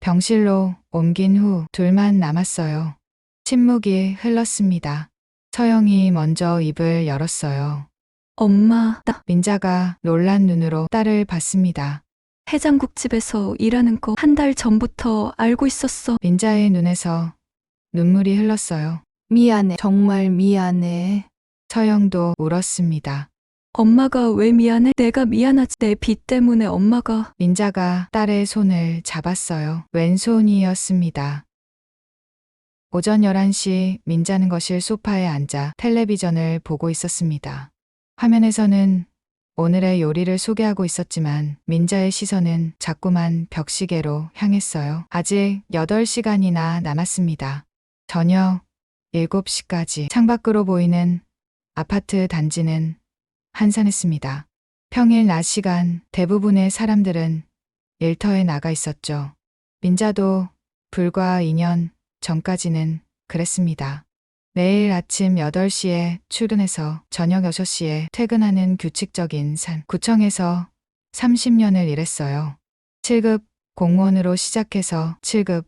병실로 옮긴 후 둘만 남았어요. 침묵이 흘렀습니다. 서영이 먼저 입을 열었어요. 엄마, 나 민자가 놀란 눈으로 딸을 봤습니다. 해장국집에서 일하는 거 한 달 전부터 알고 있었어. 민자의 눈에서 눈물이 흘렀어요. 미안해. 정말 미안해. 서영도 울었습니다. 엄마가 왜 미안해? 내가 미안하지. 내 빚 때문에 엄마가. 민자가 딸의 손을 잡았어요. 왼손이었습니다. 오전 11시 민자는 거실 소파에 앉아 텔레비전을 보고 있었습니다. 화면에서는 오늘의 요리를 소개하고 있었지만 민자의 시선은 자꾸만 벽시계로 향했어요. 아직 8시간이나 남았습니다. 저녁 7시까지 창밖으로 보이는 아파트 단지는 한산했습니다. 평일 낮 시간 대부분의 사람들은 일터에 나가 있었죠. 민자도 불과 2년 전까지는 그랬습니다. 매일 아침 8시에 출근해서 저녁 6시에 퇴근하는 규칙적인 삶. 구청에서 30년을 일했어요. 7급 공무원으로 시작해서 7급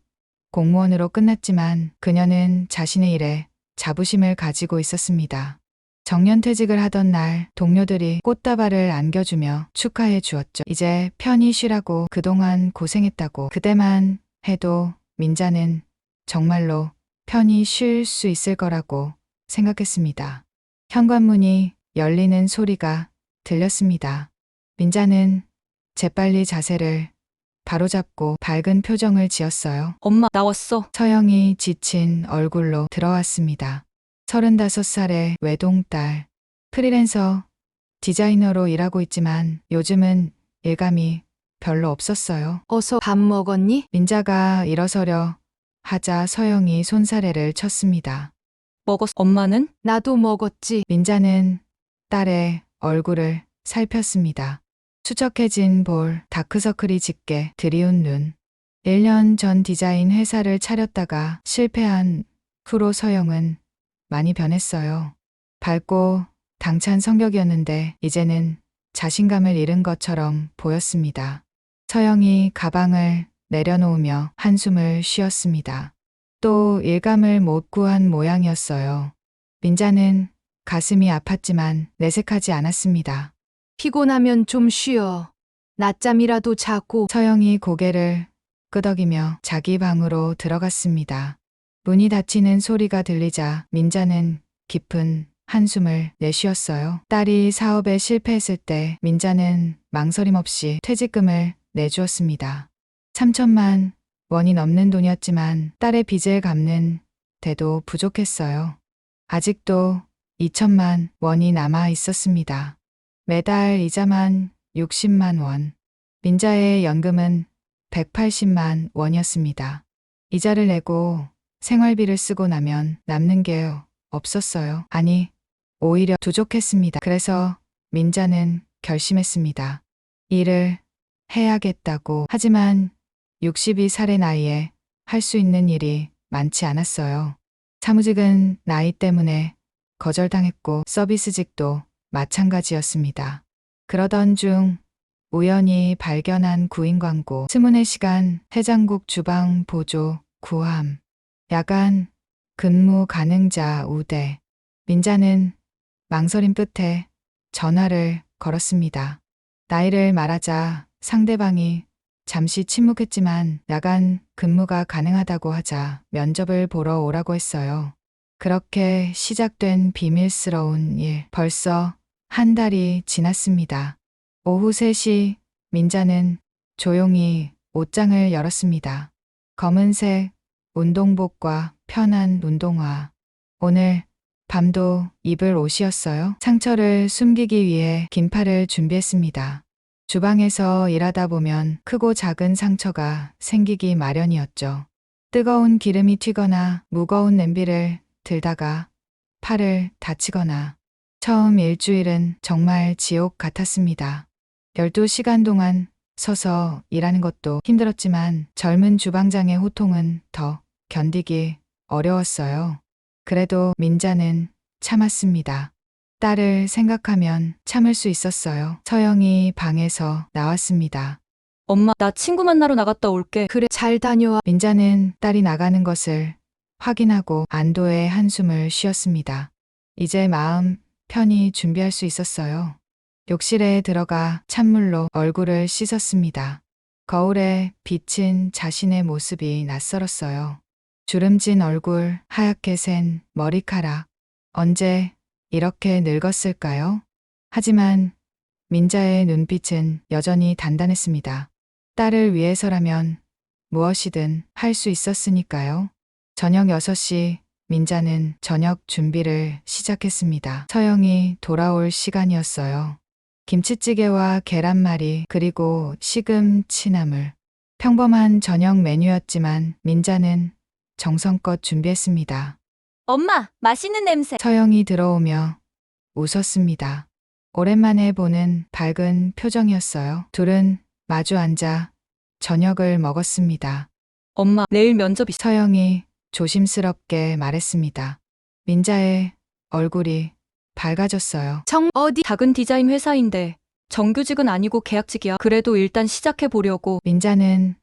공무원으로 끝났지만 그녀는 자신의 일에 자부심을 가지고 있었습니다. 정년퇴직을 하던 날 동료들이 꽃다발을 안겨주며 축하해 주었죠. 이제 편히 쉬라고 그동안 고생했다고. 그때만 해도 민자는 정말로 편히 쉴 수 있을 거라고 생각했습니다. 현관문이 열리는 소리가 들렸습니다. 민자는 재빨리 자세를 바로잡고 밝은 표정을 지었어요. 엄마, 나왔어. 서영이 지친 얼굴로 들어왔습니다. 35살의 외동딸, 프리랜서 디자이너로 일하고 있지만 요즘은 일감이 별로 없었어요. 어서 밥 먹었니? 민자가 일어서려 하자 서영이 손사래를 쳤습니다. 먹었어. 엄마는? 나도 먹었지. 민자는 딸의 얼굴을 살폈습니다. 수척해진 볼, 다크서클이 짙게 드리운 눈. 1년 전 디자인 회사를 차렸다가 실패한 후로 서영은 많이 변했어요. 밝고 당찬 성격이었는데 이제는 자신감을 잃은 것처럼 보였습니다. 서영이 가방을 내려놓으며 한숨을 쉬었습니다. 또 일감을 못 구한 모양이었어요. 민자는 가슴이 아팠지만 내색하지 않았습니다. 피곤하면 좀 쉬어. 낮잠이라도 자고. 서영이 고개를 끄덕이며 자기 방으로 들어갔습니다. 문이 닫히는 소리가 들리자 민자는 깊은 한숨을 내쉬었어요. 딸이 사업에 실패했을 때 민자는 망설임 없이 퇴직금을 내주었습니다. 3천만 원이 넘는 돈이었지만 딸의 빚을 갚는 데도 부족했어요. 아직도 2천만 원이 남아 있었습니다. 매달 이자만 60만 원. 민자의 연금은 180만 원이었습니다. 이자를 내고 생활비를 쓰고 나면 남는 게 없었어요. 아니, 오히려 부족했습니다. 그래서 민자는 결심했습니다. 일을 해야겠다고. 하지만 62살의 나이에 할 수 있는 일이 많지 않았어요. 사무직은 나이 때문에 거절당했고 서비스직도 마찬가지였습니다. 그러던 중 우연히 발견한 구인 광고. 24시간 해장국 주방 보조 구함. 야간 근무 가능자 우대. 민자는 망설임 끝에 전화를 걸었습니다. 나이를 말하자 상대방이 잠시 침묵했지만 야간 근무가 가능하다고 하자 면접을 보러 오라고 했어요. 그렇게 시작된 비밀스러운 일. 벌써 한 달이 지났습니다. 오후 3시 민자는 조용히 옷장을 열었습니다. 검은색 운동복과 편한 운동화. 오늘 밤도 입을 옷이었어요. 상처를 숨기기 위해 긴팔을 준비했습니다. 주방에서 일하다 보면 크고 작은 상처가 생기기 마련이었죠. 뜨거운 기름이 튀거나 무거운 냄비를 들다가 팔을 다치거나. 처음 일주일은 정말 지옥 같았습니다. 12시간 동안 서서 일하는 것도 힘들었지만 젊은 주방장의 호통은 더 견디기 어려웠어요. 그래도 민자는 참았습니다. 딸을 생각하면 참을 수 있었어요. 서영이 방에서 나왔습니다. 엄마, 나 친구 만나러 나갔다 올게. 그래, 잘 다녀와. 민자는 딸이 나가는 것을 확인하고 안도의 한숨을 쉬었습니다. 이제 마음 편히 준비할 수 있었어요. 욕실에 들어가 찬물로 얼굴을 씻었습니다. 거울에 비친 자신의 모습이 낯설었어요. 주름진 얼굴, 하얗게 센 머리카락. 언제 이렇게 늙었을까요? 하지만 민자의 눈빛은 여전히 단단했습니다. 딸을 위해서라면 무엇이든 할 수 있었으니까요. 저녁 6시 민자는 저녁 준비를 시작했습니다. 서영이 돌아올 시간이었어요. 김치찌개와 계란말이 그리고 식은 취나물. 평범한 저녁 메뉴였지만 민자는 정성껏 준비했습니다. 엄마, 맛있는 냄새. 서영이 들어오며 웃었습니다. 오랜만에 보는 밝은 표정이었어요. 둘은 마주 앉아 저녁을 먹었습니다. 엄마, 내일 면접 있어. 서영이 조심스럽게 말했습니다. 민자의 얼굴이 밝아졌어요. 어디? 작은 디자인 회사인데 정규직은 아니고 계약직이야. 그래도 일단 시작해 보려고. 민자는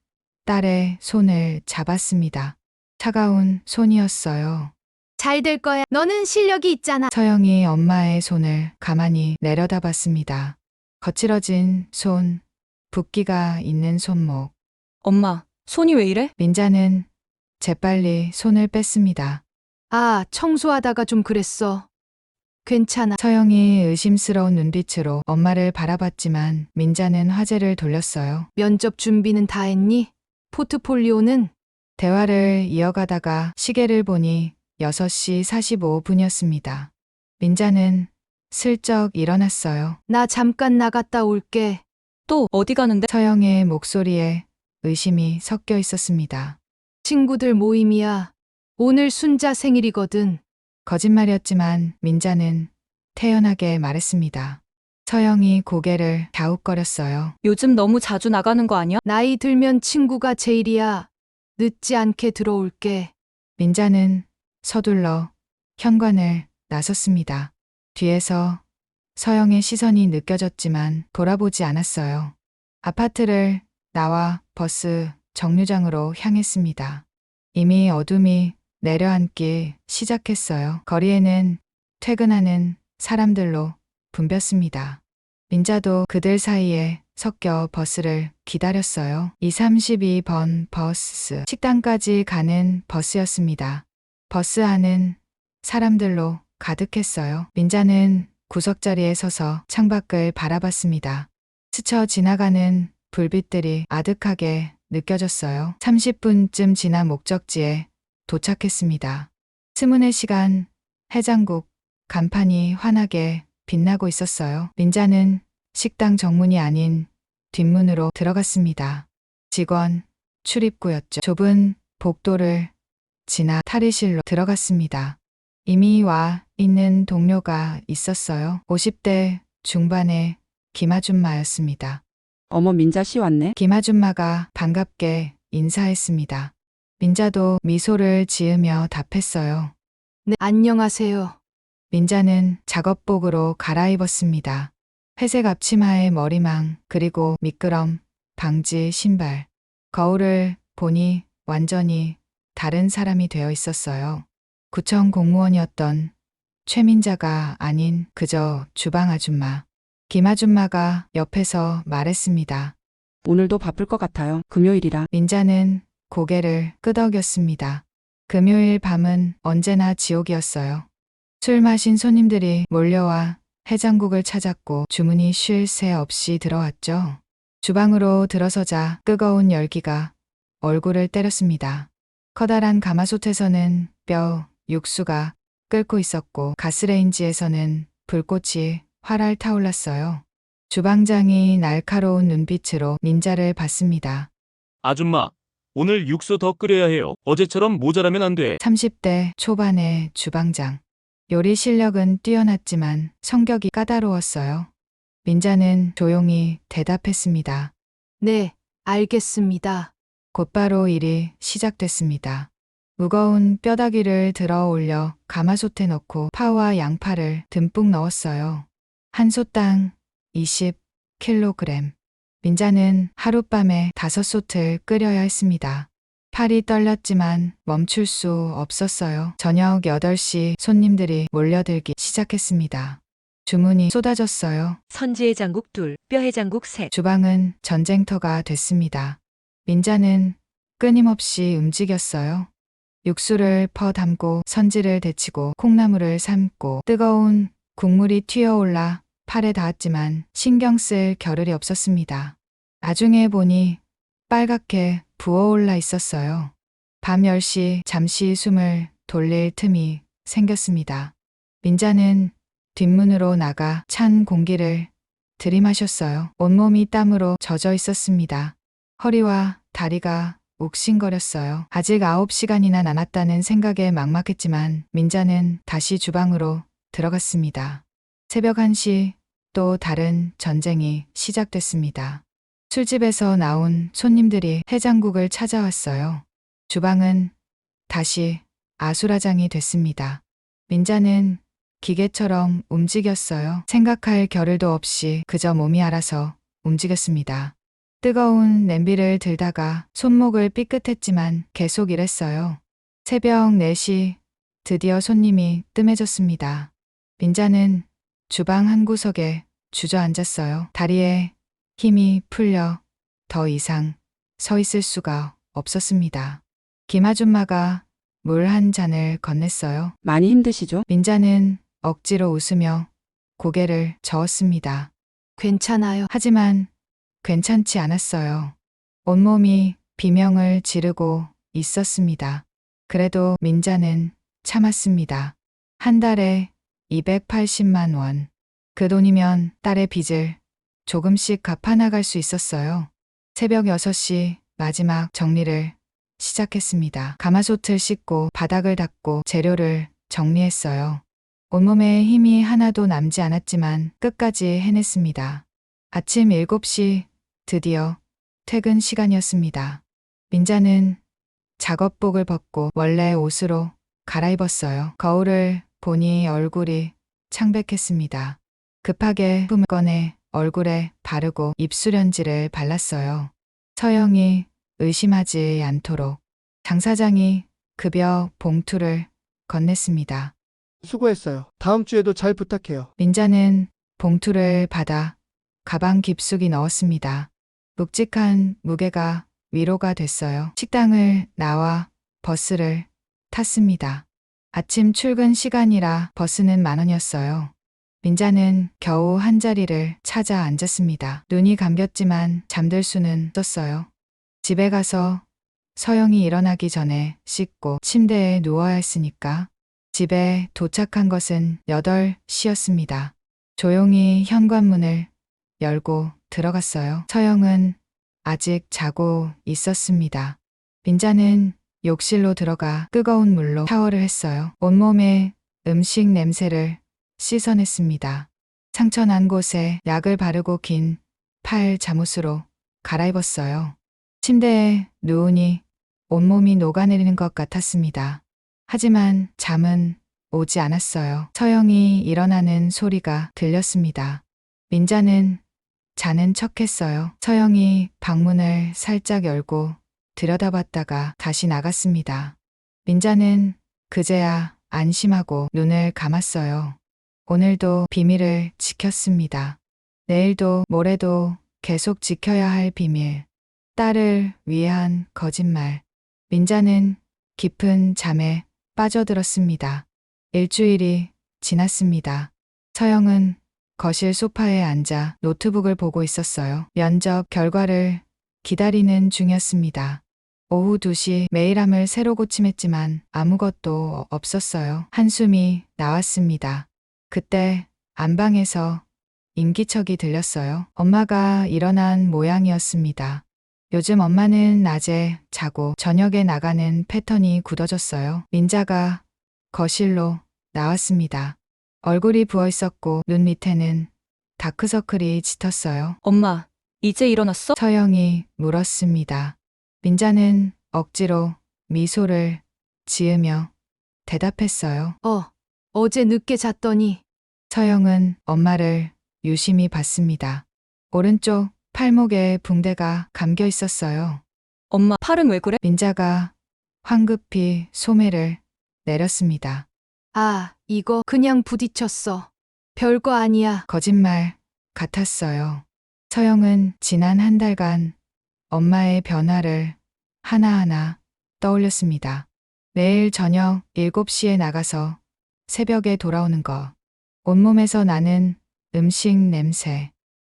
딸의 손을 잡았습니다. 차가운 손이었어요. 잘 될 거야. 너는 실력이 있잖아. 서영이 엄마의 손을 가만히 내려다봤습니다. 거칠어진 손, 붓기가 있는 손목. 엄마, 손이 왜 이래? 민자는 재빨리 손을 뺐습니다. 아, 청소하다가 좀 그랬어. 괜찮아. 서영이 의심스러운 눈빛으로 엄마를 바라봤지만 민자는 화제를 돌렸어요. 면접 준비는 다 했니? 포트폴리오는? 대화를 이어가다가 시계를 보니 6시 45분이었습니다. 민자는 슬쩍 일어났어요. 나 잠깐 나갔다 올게. 또 어디 가는데? 서영의 목소리에 의심이 섞여 있었습니다. 친구들 모임이야. 오늘 순자 생일이거든. 거짓말이었지만 민자는 태연하게 말했습니다. 서영이 고개를 갸웃거렸어요. 요즘 너무 자주 나가는 거 아니야? 나이 들면 친구가 제일이야. 늦지 않게 들어올게. 민자는 서둘러 현관을 나섰습니다. 뒤에서 서영의 시선이 느껴졌지만 돌아보지 않았어요. 아파트를 나와 버스 정류장으로 향했습니다. 이미 어둠이 내려앉기 시작했어요. 거리에는 퇴근하는 사람들로 붐볐습니다. 민자도 그들 사이에 섞여 버스를 기다렸어요. 232번 버스. 식당까지 가는 버스였습니다. 버스 안은 사람들로 가득했어요. 민자는 구석자리에 서서 창밖을 바라봤습니다. 스쳐 지나가는 불빛들이 아득하게 느껴졌어요. 30분쯤 지나 목적지에 도착했습니다. 스문의 시간, 해장국, 간판이 환하게 빛나고 있었어요. 민자는 식당 정문이 아닌 뒷문으로 들어갔습니다. 직원 출입구였죠. 좁은 복도를 지나 탈의실로 들어갔습니다. 이미 와 있는 동료가 있었어요. 50대 중반의 김아줌마였습니다. 어머 민자 씨 왔네. 김아줌마가 반갑게 인사했습니다. 민자도 미소를 지으며 답했어요. 네, 안녕하세요. 민자는 작업복으로 갈아입었습니다. 회색 앞치마에 머리망, 그리고 미끄럼, 방지 신발. 거울을 보니 완전히 다른 사람이 되어 있었어요. 구청 공무원이었던 최민자가 아닌 그저 주방 아줌마. 김아줌마가 옆에서 말했습니다. 오늘도 바쁠 것 같아요. 금요일이라. 민자는 고개를 끄덕였습니다. 금요일 밤은 언제나 지옥이었어요. 술 마신 손님들이 몰려와 해장국을 찾았고 주문이 쉴 새 없이 들어왔죠. 주방으로 들어서자 뜨거운 열기가 얼굴을 때렸습니다. 커다란 가마솥에서는 뼈, 육수가 끓고 있었고 가스레인지에서는 불꽃이 활활 타올랐어요. 주방장이 날카로운 눈빛으로 민자를 봤습니다. 아줌마, 오늘 육수 더 끓여야 해요. 어제처럼 모자라면 안 돼. 30대 초반의 주방장. 요리 실력은 뛰어났지만 성격이 까다로웠어요. 민자는 조용히 대답했습니다. 네, 알겠습니다. 곧바로 일이 시작됐습니다. 무거운 뼈다귀를 들어 올려 가마솥에 넣고 파와 양파를 듬뿍 넣었어요. 한 솥당 20kg. 민자는 하룻밤에 5솥을 끓여야 했습니다. 팔이 떨렸지만 멈출 수 없었어요. 저녁 8시 손님들이 몰려들기 시작했습니다. 주문이 쏟아졌어요. 선지해장국 둘, 뼈해장국 셋. 주방은 전쟁터가 됐습니다. 민자는 끊임없이 움직였어요. 육수를 퍼 담고 선지를 데치고 콩나물을 삶고 뜨거운 국물이 튀어올라 팔에 닿았지만 신경 쓸 겨를이 없었습니다. 나중에 보니 빨갛게 부어올라 있었어요. 밤 10시 잠시 숨을 돌릴 틈이 생겼습니다. 민자는 뒷문으로 나가 찬 공기를 들이마셨어요. 온몸이 땀으로 젖어 있었습니다. 허리와 다리가 욱신거렸어요. 아직 9시간이나 남았다는 생각에 막막했지만 민자는 다시 주방으로 들어갔습니다. 새벽 1시 또 다른 전쟁이 시작됐습니다. 술집에서 나온 손님들이 해장국을 찾아왔어요. 주방은 다시 아수라장이 됐습니다. 민자는 기계처럼 움직였어요. 생각할 겨를도 없이 그저 몸이 알아서 움직였습니다. 뜨거운 냄비를 들다가 손목을 삐끗했지만 계속 일했어요. 새벽 4시 드디어 손님이 뜸해졌습니다. 민자는 주방 한 구석에 주저앉았어요. 다리에 힘이 풀려 더 이상 서 있을 수가 없었습니다. 김아줌마가 물 한 잔을 건넸어요. 많이 힘드시죠? 민자는 억지로 웃으며 고개를 저었습니다. 괜찮아요. 하지만 괜찮지 않았어요. 온몸이 비명을 지르고 있었습니다. 그래도 민자는 참았습니다. 한 달에 280만 원. 그 돈이면 딸의 빚을 조금씩 갚아나갈 수 있었어요. 새벽 6시 마지막 정리를 시작했습니다. 가마솥을 씻고 바닥을 닦고 재료를 정리했어요. 온몸에 힘이 하나도 남지 않았지만 끝까지 해냈습니다. 아침 7시 드디어 퇴근 시간이었습니다. 민자는 작업복을 벗고 원래 옷으로 갈아입었어요. 거울을 보니 얼굴이 창백했습니다. 급하게 품을 꺼내 얼굴에 바르고 입술연지를 발랐어요. 서영이 의심하지 않도록 장 사장이 급여 봉투를 건넸습니다. 수고했어요. 다음 주에도 잘 부탁해요. 민자는 봉투를 받아 가방 깊숙이 넣었습니다. 묵직한 무게가 위로가 됐어요. 식당을 나와 버스를 탔습니다. 아침 출근 시간이라 버스는 10,000원이었어요. 민자는 겨우 한 자리를 찾아 앉았습니다. 눈이 감겼지만 잠들 수는 없었어요. 집에 가서 서영이 일어나기 전에 씻고 침대에 누워야 했으니까. 집에 도착한 것은 8시였습니다. 조용히 현관문을 열고 들어갔어요. 서영은 아직 자고 있었습니다. 민자는 욕실로 들어가 뜨거운 물로 샤워를 했어요. 온몸에 음식 냄새를 씻어냈습니다. 상처 난 곳에 약을 바르고 긴 팔 잠옷으로 갈아입었어요. 침대에 누우니 온몸이 녹아내리는 것 같았습니다. 하지만 잠은 오지 않았어요. 서영이 일어나는 소리가 들렸습니다. 민자는 자는 척했어요. 서영이 방문을 살짝 열고 들여다봤다가 다시 나갔습니다. 민자는 그제야 안심하고 눈을 감았어요. 오늘도 비밀을 지켰습니다. 내일도 모레도 계속 지켜야 할 비밀. 딸을 위한 거짓말. 민자는 깊은 잠에 빠져들었습니다. 일주일이 지났습니다. 서영은 거실 소파에 앉아 노트북을 보고 있었어요. 면접 결과를 기다리는 중이었습니다. 오후 2시 메일함을 새로 고침했지만 아무것도 없었어요. 한숨이 나왔습니다. 그때 안방에서 임기척이 들렸어요. 엄마가 일어난 모양이었습니다. 요즘 엄마는 낮에 자고 저녁에 나가는 패턴이 굳어졌어요. 민자가 거실로 나왔습니다. 얼굴이 부어 있었고 눈 밑에는 다크서클이 짙었어요. 엄마, 이제 일어났어? 서영이 물었습니다. 민자는 억지로 미소를 지으며 대답했어요. 어제 늦게 잤더니 서영은 엄마를 유심히 봤습니다. 오른쪽 팔목에 붕대가 감겨 있었어요. 엄마, 팔은 왜 그래? 민자가 황급히 소매를 내렸습니다. 아, 이거 그냥 부딪혔어. 별거 아니야. 거짓말 같았어요. 서영은 지난 한 달간 엄마의 변화를 하나하나 떠올렸습니다. 내일 저녁 7시에 나가서 새벽에 돌아오는 거. 온몸에서 나는 음식 냄새.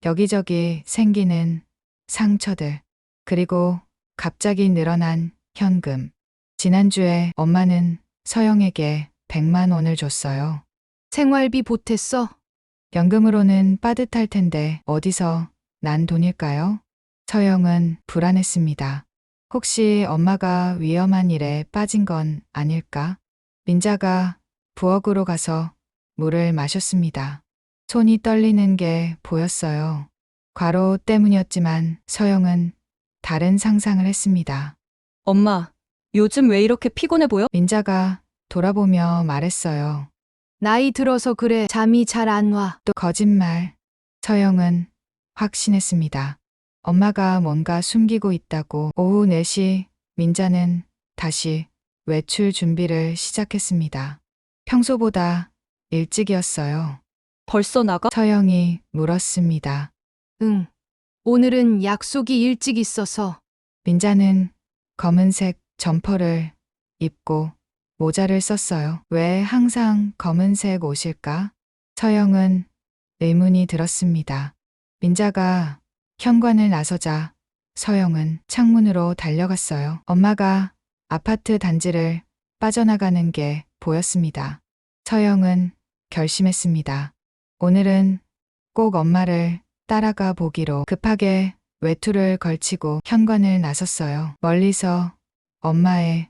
여기저기 생기는 상처들. 그리고 갑자기 늘어난 현금. 지난주에 엄마는 서영에게 100만 원을 줬어요. 생활비 보탰어? 연금으로는 빠듯할 텐데 어디서 난 돈일까요? 서영은 불안했습니다. 혹시 엄마가 위험한 일에 빠진 건 아닐까? 민자가 부엌으로 가서 물을 마셨습니다. 손이 떨리는 게 보였어요. 과로 때문이었지만 서영은 다른 상상을 했습니다. 엄마, 요즘 왜 이렇게 피곤해 보여? 민자가 돌아보며 말했어요. 나이 들어서 그래. 잠이 잘 안 와. 또 거짓말. 서영은 확신했습니다. 엄마가 뭔가 숨기고 있다고. 오후 4시 민자는 다시 외출 준비를 시작했습니다. 평소보다 일찍이었어요. 벌써 나가? 서영이 물었습니다. 응. 오늘은 약속이 일찍 있어서. 민자는 검은색 점퍼를 입고 모자를 썼어요. 왜 항상 검은색 옷일까? 서영은 의문이 들었습니다. 민자가 현관을 나서자 서영은 창문으로 달려갔어요. 엄마가 아파트 단지를 빠져나가는 게 보였습니다. 서영은 결심했습니다. 오늘은 꼭 엄마를 따라가 보기로. 급하게 외투를 걸치고 현관을 나섰어요. 멀리서 엄마의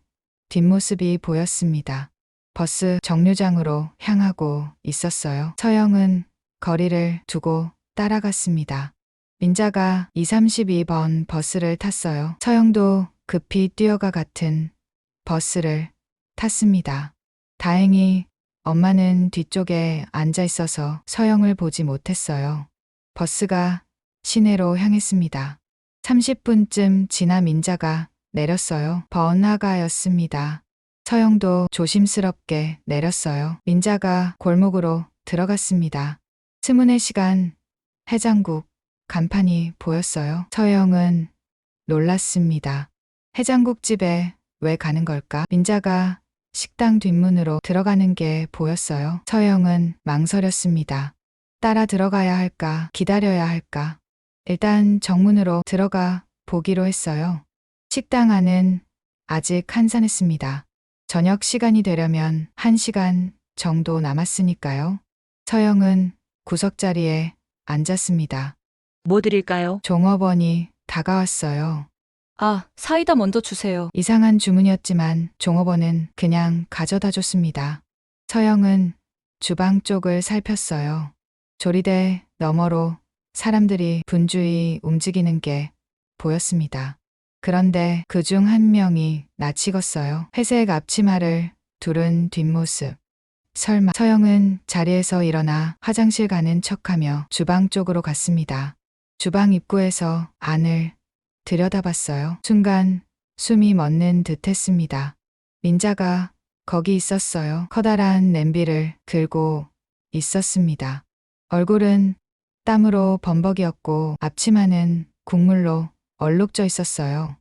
뒷모습이 보였습니다. 버스 정류장으로 향하고 있었어요. 서영은 거리를 두고 따라갔습니다. 민자가 232번 버스를 탔어요. 서영도 급히 뛰어가 같은 버스를 탔습니다. 다행히 엄마는 뒤쪽에 앉아 있어서 서영을 보지 못했어요. 버스가 시내로 향했습니다. 30분쯤 지나 민자가 내렸어요. 번화가였습니다. 서영도 조심스럽게 내렸어요. 민자가 골목으로 들어갔습니다. 스문의 시간 해장국 간판이 보였어요. 서영은 놀랐습니다. 해장국집에 왜 가는 걸까? 민자가 식당 뒷문으로 들어가는 게 보였어요. 서영은 망설였습니다. 따라 들어가야 할까? 기다려야 할까? 일단 정문으로 들어가 보기로 했어요. 식당 안은 아직 한산했습니다. 저녁 시간이 되려면 1시간 정도 남았으니까요. 서영은 구석자리에 앉았습니다. 뭐 드릴까요? 종업원이 다가왔어요. 아, 사이다 먼저 주세요. 이상한 주문이었지만 종업원은 그냥 가져다 줬습니다. 서영은 주방 쪽을 살폈어요. 조리대 너머로 사람들이 분주히 움직이는 게 보였습니다. 그런데 그중 한 명이 낯익었어요. 회색 앞치마를 두른 뒷모습. 설마. 서영은 자리에서 일어나 화장실 가는 척하며 주방 쪽으로 갔습니다. 주방 입구에서 안을 들여다봤어요. 순간 숨이 멎는 듯 했습니다. 민자가 거기 있었어요. 커다란 냄비를 들고 있었습니다. 얼굴은 땀으로 범벅이었고 앞치마는 국물로 얼룩져 있었어요.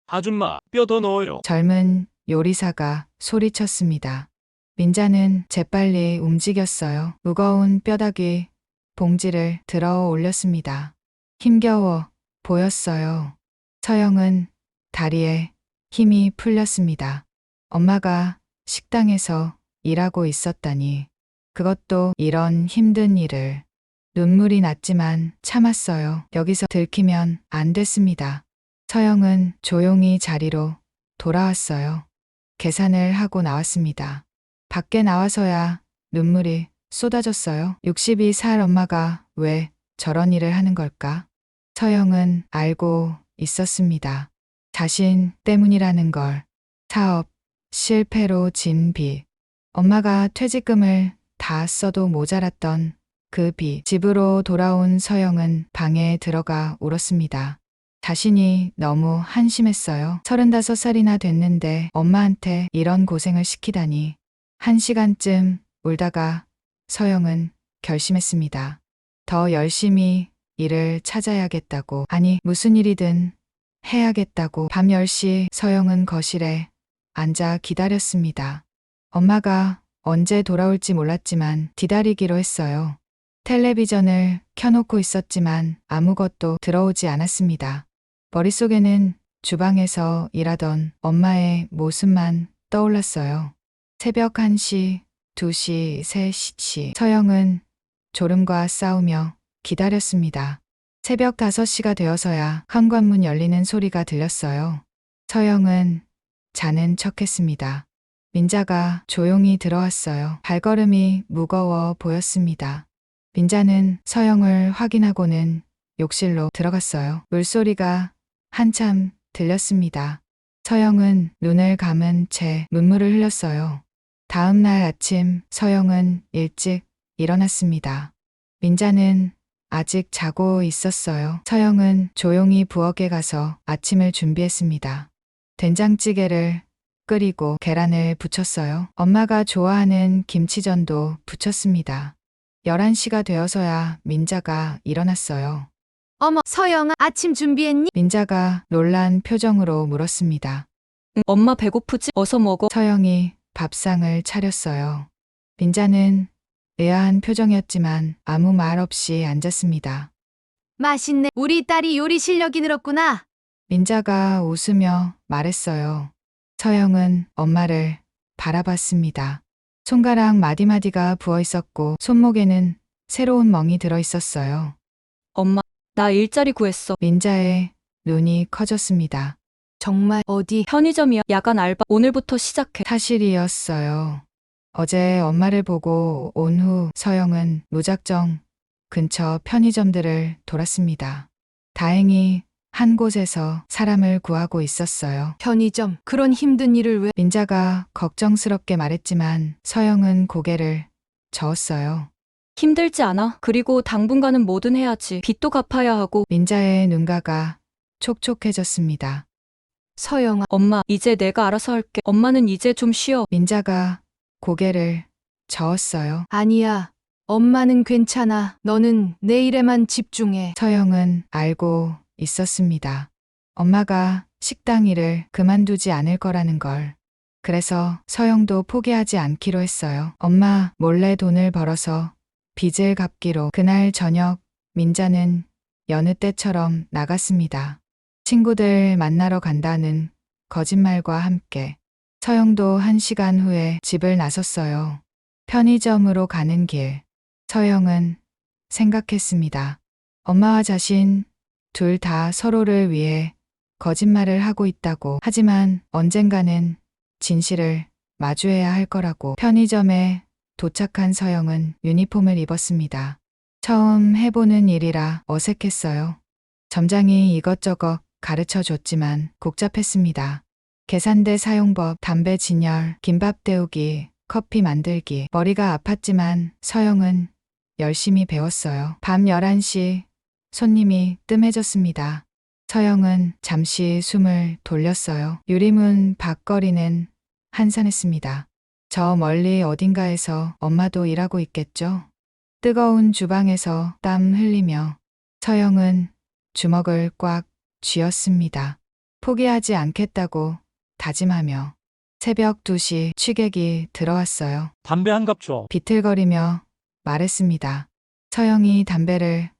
아줌마, 뼈 더 넣어요. 젊은 요리사가 소리쳤습니다. 민자는 재빨리 움직였어요. 무거운 뼈다귀 봉지를 들어 올렸습니다. 힘겨워 보였어요. 서영은 다리에 힘이 풀렸습니다. 엄마가 식당에서 일하고 있었다니. 그것도 이런 힘든 일을. 눈물이 났지만 참았어요. 여기서 들키면 안 됐습니다. 서영은 조용히 자리로 돌아왔어요. 계산을 하고 나왔습니다. 밖에 나와서야 눈물이 쏟아졌어요. 62살 엄마가 왜 저런 일을 하는 걸까? 서영은 알고 있었습니다. 자신 때문이라는 걸. 사업 실패로 진 빚. 엄마가 퇴직금을 다 써도 모자랐던 집으로 돌아온 서영은 방에 들어가 울었습니다. 자신이 너무 한심했어요. 35살이나 됐는데 엄마한테 이런 고생을 시키다니. 1시간쯤 울다가 서영은 결심했습니다. 더 열심히 일을 찾아야겠다고, 아니 무슨 일이든 해야겠다고. 밤 10시 서영은 거실에 앉아 기다렸습니다. 엄마가 언제 돌아올지 몰랐지만 기다리기로 했어요. 텔레비전을 켜놓고 있었지만 아무것도 들어오지 않았습니다. 머릿속에는 주방에서 일하던 엄마의 모습만 떠올랐어요. 새벽 1시, 2시, 3시. 서영은 졸음과 싸우며 기다렸습니다. 새벽 5시가 되어서야 현관문 열리는 소리가 들렸어요. 서영은 자는 척했습니다. 민자가 조용히 들어왔어요. 발걸음이 무거워 보였습니다. 민자는 서영을 확인하고는 욕실로 들어갔어요. 물소리가 한참 들렸습니다. 서영은 눈을 감은 채 눈물을 흘렸어요. 다음 날 아침 서영은 일찍 일어났습니다. 민자는 아직 자고 있었어요. 서영은 조용히 부엌에 가서 아침을 준비했습니다. 된장찌개를 끓이고 계란을 부쳤어요. 엄마가 좋아하는 김치전도 부쳤습니다. 11시가 되어서야 민자가 일어났어요. 어머, 서영아, 아침 준비했니? 민자가 놀란 표정으로 물었습니다. 응, 엄마 배고프지? 어서 먹어. 서영이 밥상을 차렸어요. 민자는 의아한 표정이었지만 아무 말 없이 앉았습니다. 맛있네. 우리 딸이 요리 실력이 늘었구나. 민자가 웃으며 말했어요. 서영은 엄마를 바라봤습니다. 손가락 마디마디가 부어 있었고 손목에는 새로운 멍이 들어 있었어요. 엄마, 나 일자리 구했어. 민자의 눈이 커졌습니다. 정말 어디? 편의점이야. 야간 알바. 오늘부터 시작해. 사실이었어요. 어제 엄마를 보고 온 후 서영은 무작정 근처 편의점들을 돌았습니다. 다행히 한 곳에서 사람을 구하고 있었어요. 편의점. 그런 힘든 일을 왜? 민자가 걱정스럽게 말했지만 서영은 고개를 저었어요. 힘들지 않아? 그리고 당분간은 뭐든 해야지. 빚도 갚아야 하고. 민자의 눈가가 촉촉해졌습니다. 서영아, 엄마, 이제 내가 알아서 할게. 엄마는 이제 좀 쉬어. 민자가 고개를 저었어요. 아니야. 엄마는 괜찮아. 너는 내 일에만 집중해. 서영은 알고 있었습니다. 엄마가 식당 일을 그만두지 않을 거라는 걸. 그래서 서영도 포기하지 않기로 했어요. 엄마 몰래 돈을 벌어서 빚을 갚기로. 그날 저녁 민자는 여느 때처럼 나갔습니다. 친구들 만나러 간다는 거짓말과 함께 서영도 1시간 후에 집을 나섰어요. 편의점으로 가는 길. 서영은 생각했습니다. 엄마와 자신 둘 다 서로를 위해 거짓말을 하고 있다고. 하지만 언젠가는 진실을 마주해야 할 거라고. 편의점에 도착한 서영은 유니폼을 입었습니다. 처음 해보는 일이라 어색했어요. 점장이 이것저것 가르쳐 줬지만 복잡했습니다. 계산대 사용법, 담배 진열, 김밥 데우기, 커피 만들기. 머리가 아팠지만 서영은 열심히 배웠어요. 밤 11시 손님이 뜸해졌습니다. 서영은 잠시 숨을 돌렸어요. 유리문 밖 거리는 한산했습니다. 저 멀리 어딘가에서 엄마도 일하고 있겠죠? 뜨거운 주방에서 땀 흘리며 서영은 주먹을 꽉 쥐었습니다. 포기하지 않겠다고 다짐하며. 새벽 2시 취객이 들어왔어요. 담배 한 갑 줘. 비틀거리며 말했습니다. 서영이 담배를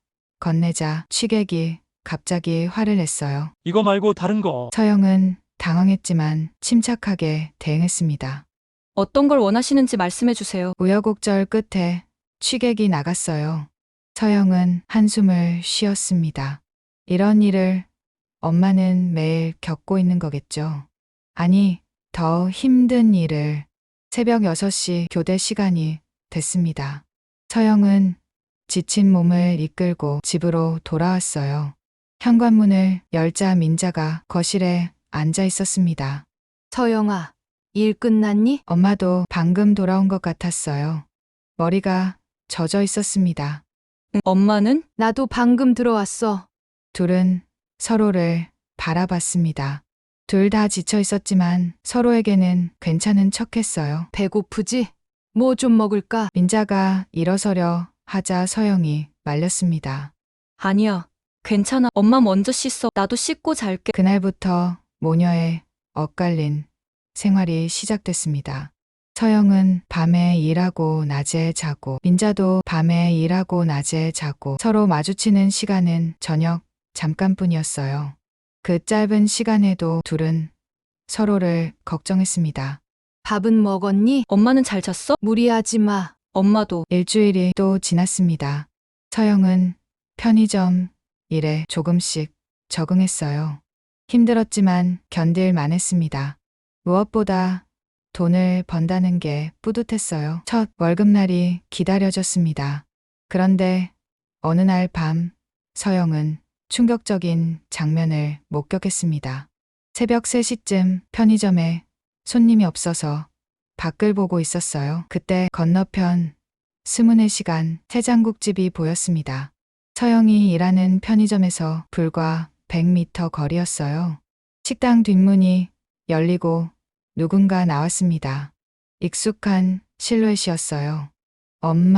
건네자 취객이 갑자기 화를 냈어요. 이거 말고 다른 거. 서영은 당황했지만 침착하게 대응했습니다. 어떤 걸 원하시는지 말씀해 주세요. 우여곡절 끝에 취객이 나갔어요. 서영은 한숨을 쉬었습니다. 이런 일을 엄마는 매일 겪고 있는 거겠죠. 아니, 더 힘든 일을. 새벽 6시 교대 시간이 됐습니다. 서영은 지친 몸을 이끌고 집으로 돌아왔어요. 현관문을 열자 민자가 거실에 앉아 있었습니다. 서영아, 일 끝났니? 엄마도 방금 돌아온 것 같았어요. 머리가 젖어 있었습니다. 엄마는? 나도 방금 들어왔어. 둘은 서로를 바라봤습니다. 둘 다 지쳐 있었지만 서로에게는 괜찮은 척 했어요. 배고프지? 뭐 좀 먹을까? 민자가 일어서려 하자 서영이 말렸습니다. 아니야. 괜찮아. 엄마 먼저 씻어. 나도 씻고 잘게. 그날부터 모녀의 엇갈린 생활이 시작됐습니다. 서영은 밤에 일하고 낮에 자고, 민자도 밤에 일하고 낮에 자고, 서로 마주치는 시간은 저녁 잠깐뿐이었어요. 그 짧은 시간에도 둘은 서로를 걱정했습니다. 밥은 먹었니? 엄마는 잘 잤어? 무리하지 마. 엄마도. 일주일이 또 지났습니다. 서영은 편의점 일에 조금씩 적응했어요. 힘들었지만 견딜만 했습니다. 무엇보다 돈을 번다는 게 뿌듯했어요. 첫 월급날이 기다려졌습니다. 그런데 어느 날 밤 서영은 충격적인 장면을 목격했습니다. 새벽 3시쯤 편의점에 손님이 없어서 밖을 보고 있었어요. 그때 건너편 스문의 시간 해장국집이 보였습니다. 서영이 일하는 편의점에서 불과 100m 거리였어요. 식당 뒷문이 열리고 누군가 나왔습니다. 익숙한 실루엣이었어요.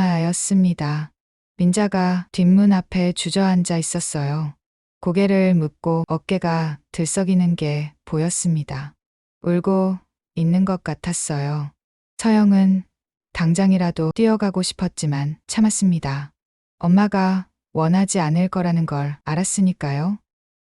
엄마였습니다. 민자가 뒷문 앞에 주저앉아 있었어요. 고개를 묻고 어깨가 들썩이는 게 보였습니다. 울고 있는 것 같았어요. 서영은 당장이라도 뛰어가고 싶었지만 참았습니다. 엄마가 원하지 않을 거라는 걸 알았으니까요.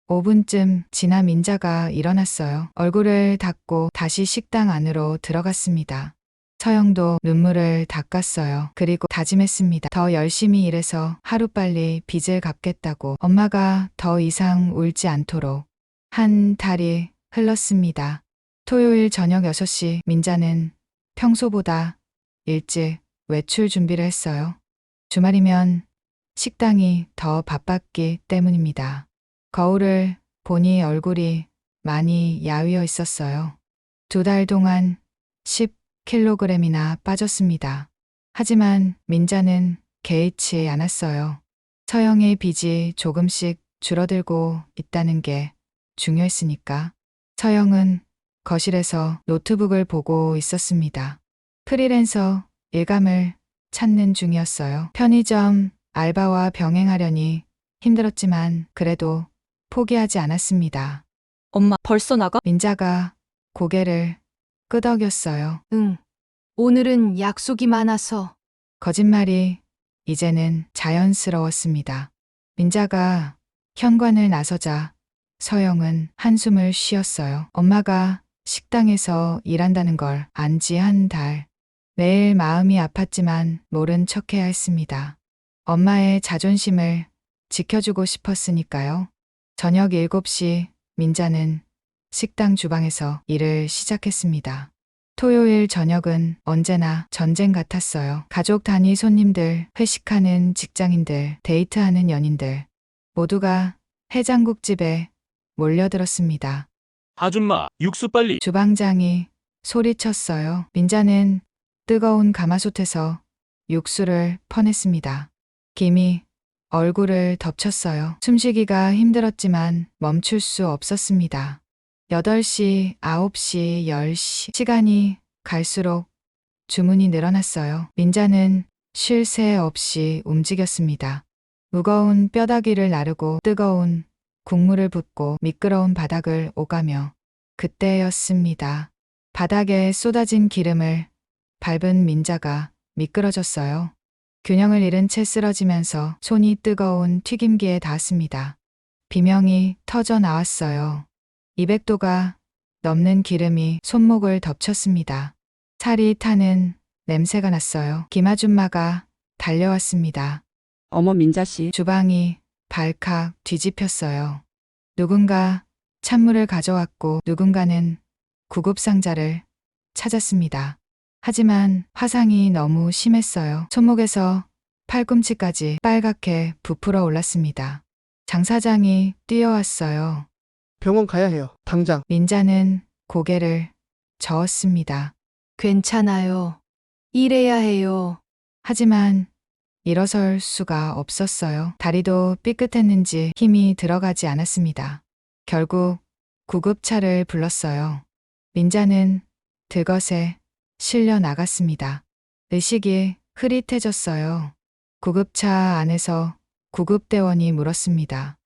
5분쯤 지나 민자가 일어났어요. 얼굴을 닦고 다시 식당 안으로 들어갔습니다. 서영도 눈물을 닦았어요. 그리고 다짐했습니다. 더 열심히 일해서 하루빨리 빚을 갚겠다고. 엄마가 더 이상 울지 않도록. 한 달이 흘렀습니다. 토요일 저녁 6시 민자는 평소보다 일찍 외출 준비를 했어요. 주말이면 식당이 더 바빴기 때문입니다. 거울을 보니 얼굴이 많이 야위어 있었어요. 2달 동안 10kg이나 빠졌습니다. 하지만 민자는 개의치 않았어요. 서영의 빚이 조금씩 줄어들고 있다는 게 중요했으니까. 서영은 거실에서 노트북을 보고 있었습니다. 프리랜서 일감을 찾는 중이었어요. 편의점 알바와 병행하려니 힘들었지만 그래도 포기하지 않았습니다. 엄마, 벌써 나가? 민자가 고개를 끄덕였어요. 응. 오늘은 약속이 많아서. 거짓말이 이제는 자연스러웠습니다. 민자가 현관을 나서자 서영은 한숨을 쉬었어요. 엄마가 식당에서 일한다는 걸 안 지 한 달. 매일 마음이 아팠지만 모른 척해야 했습니다. 엄마의 자존심을 지켜주고 싶었으니까요. 저녁 7시 민자는 식당 주방에서 일을 시작했습니다. 토요일 저녁은 언제나 전쟁 같았어요. 가족 단위 손님들, 회식하는 직장인들, 데이트하는 연인들 모두가 해장국집에 몰려들었습니다. 아줌마, 육수 빨리. 주방장이 소리쳤어요. 민자는 뜨거운 가마솥에서 육수를 퍼냈습니다. 김이 얼굴을 덮쳤어요. 숨쉬기가 힘들었지만 멈출 수 없었습니다. 8시, 9시, 10시. 시간이 갈수록 주문이 늘어났어요. 민자는 쉴 새 없이 움직였습니다. 무거운 뼈다귀를 나르고 뜨거운 국물을 붓고 미끄러운 바닥을 오가며 그때였습니다. 바닥에 쏟아진 기름을 밟은 민자가 미끄러졌어요. 균형을 잃은 채 쓰러지면서 손이 뜨거운 튀김기에 닿았습니다. 비명이 터져 나왔어요. 200도가 넘는 기름이 손목을 덮쳤습니다. 살이 타는 냄새가 났어요. 김아줌마가 달려왔습니다. 어머 민자 씨, 주방이 발칵 뒤집혔어요. 누군가 찬물을 가져왔고 누군가는 구급상자를 찾았습니다. 하지만 화상이 너무 심했어요. 손목에서 팔꿈치까지 빨갛게 부풀어 올랐습니다. 장 사장이 뛰어왔어요. 병원 가야 해요. 당장. 민자는 고개를 저었습니다. 괜찮아요. 일해야 해요. 하지만 일어설 수가 없었어요. 다리도 삐끗했는지 힘이 들어가지 않았습니다. 결국 구급차를 불렀어요. 민자는 들것에 실려 나갔습니다. 의식이 흐릿해졌어요. 구급차 안에서 구급대원이 물었습니다.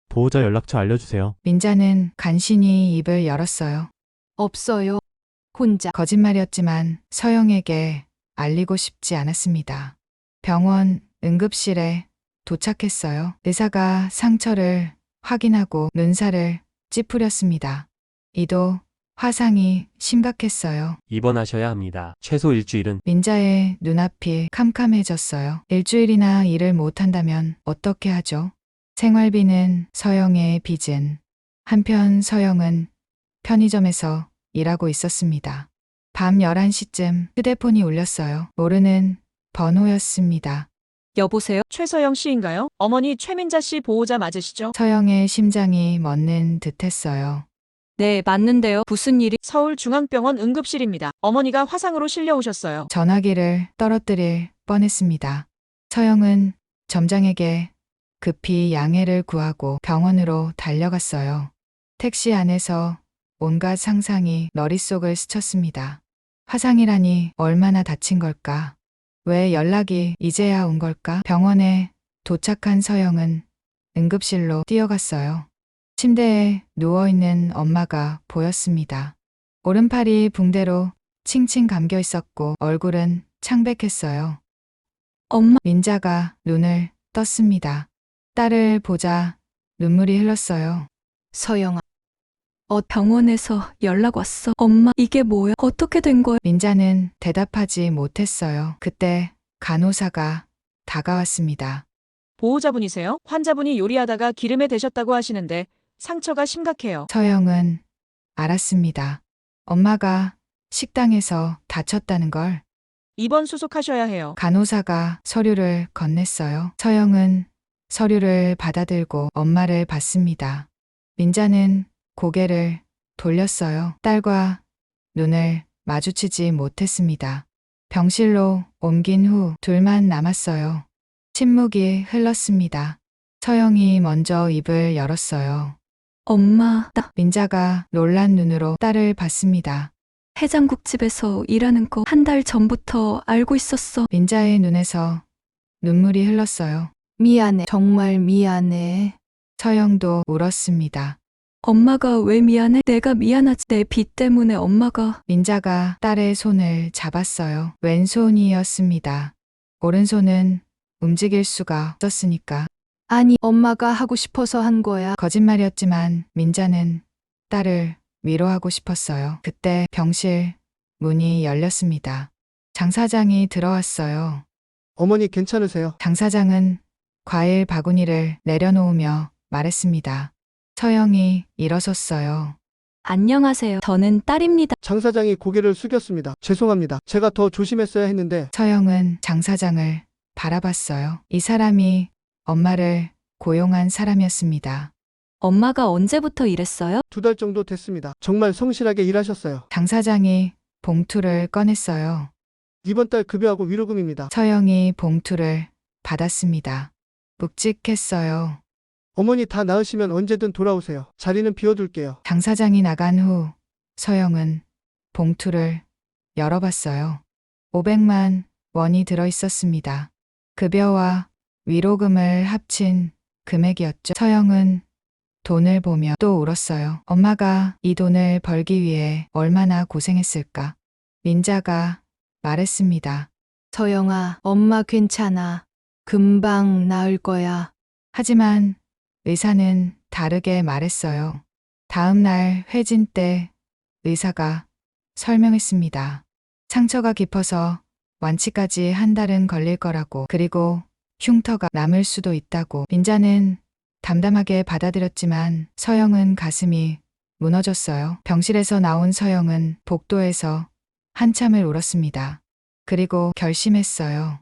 보호자 연락처 알려주세요. 민자는 간신히 입을 열었어요. 없어요. 혼자. 거짓말이었지만 서영에게 알리고 싶지 않았습니다. 병원 응급실에 도착했어요. 의사가 상처를 확인하고 눈살을 찌푸렸습니다. 이도 화상이 심각했어요. 입원하셔야 합니다. 최소 일주일은. 민자의 눈앞이 캄캄해졌어요. 일주일이나 일을 못한다면 어떻게 하죠? 생활비는 서영의 빚은. 한편 서영은 편의점에서 일하고 있었습니다. 밤 11시쯤 휴대폰이 울렸어요. 모르는 번호였습니다. 여보세요? 최서영 씨인가요? 어머니 최민자 씨 보호자 맞으시죠? 서영의 심장이 멎는 듯했어요. 네, 맞는데요. 무슨 일이? 서울중앙병원 응급실입니다. 어머니가 화상으로 실려오셨어요. 전화기를 떨어뜨릴 뻔했습니다. 서영은 점장에게 급히 양해를 구하고 병원으로 달려갔어요. 택시 안에서 온갖 상상이 머릿속을 스쳤습니다. 화상이라니 얼마나 다친 걸까? 왜 연락이 이제야 온 걸까? 병원에 도착한 서영은 응급실로 뛰어갔어요. 침대에 누워있는 엄마가 보였습니다. 오른팔이 붕대로 칭칭 감겨 있었고 얼굴은 창백했어요. 엄마, 민자가 눈을 떴습니다. 딸을 보자 눈물이 흘렀어요. 서영아. 병원에서 연락 왔어. 엄마, 이게 뭐야? 어떻게 된 거야? 민자는 대답하지 못했어요. 그때 간호사가 다가왔습니다. 보호자분이세요? 환자분이 요리하다가 기름에 데셨다고 하시는데 상처가 심각해요. 서영은 알았습니다. 엄마가 식당에서 다쳤다는 걸. 입원 수속하셔야 해요. 간호사가 서류를 건넸어요. 서영은 서류를 받아들고 엄마를 봤습니다. 민자는 고개를 돌렸어요. 딸과 눈을 마주치지 못했습니다. 병실로 옮긴 후 둘만 남았어요. 침묵이 흘렀습니다. 서영이 먼저 입을 열었어요. 엄마, 나 민자가 놀란 눈으로 딸을 봤습니다. 해장국집에서 일하는 거 한 달 전부터 알고 있었어. 민자의 눈에서 눈물이 흘렀어요. 미안해. 정말 미안해. 서영도 울었습니다. 엄마가 왜 미안해? 내가 미안하지. 내 빚 때문에 엄마가. 민자가 딸의 손을 잡았어요. 왼손이었습니다. 오른손은 움직일 수가 없었으니까. 아니, 엄마가 하고 싶어서 한 거야. 거짓말이었지만 민자는 딸을 위로하고 싶었어요. 그때 병실 문이 열렸습니다. 장 사장이 들어왔어요. 어머니 괜찮으세요? 장 사장은 과일 바구니를 내려놓으며 말했습니다. 서영이 일어섰어요. 안녕하세요. 저는 딸입니다. 장 사장이 고개를 숙였습니다. 죄송합니다. 제가 더 조심했어야 했는데 서영은 장 사장을 바라봤어요. 이 사람이 엄마를 고용한 사람이었습니다. 엄마가 언제부터 이랬어요? 2달 정도 됐습니다. 정말 성실하게 일하셨어요. 장 사장이 봉투를 꺼냈어요. 이번 달 급여하고 위로금입니다. 서영이 봉투를 받았습니다. 묵직했어요. 어머니 다 나으시면 언제든 돌아오세요. 자리는 비워둘게요. 장 사장이 나간 후 서영은 봉투를 열어봤어요. 500만 원이 들어 있었습니다. 급여와 위로금을 합친 금액이었죠. 서영은 돈을 보며 또 울었어요. 엄마가 이 돈을 벌기 위해 얼마나 고생했을까. 민자가 말했습니다. 서영아, 엄마 괜찮아. 금방 나을 거야. 하지만 의사는 다르게 말했어요. 다음 날 회진 때 의사가 설명했습니다. 상처가 깊어서 완치까지 한 달은 걸릴 거라고, 그리고 흉터가 남을 수도 있다고. 민자는 담담하게 받아들였지만 서영은 가슴이 무너졌어요. 병실에서 나온 서영은 복도에서 한참을 울었습니다. 그리고 결심했어요.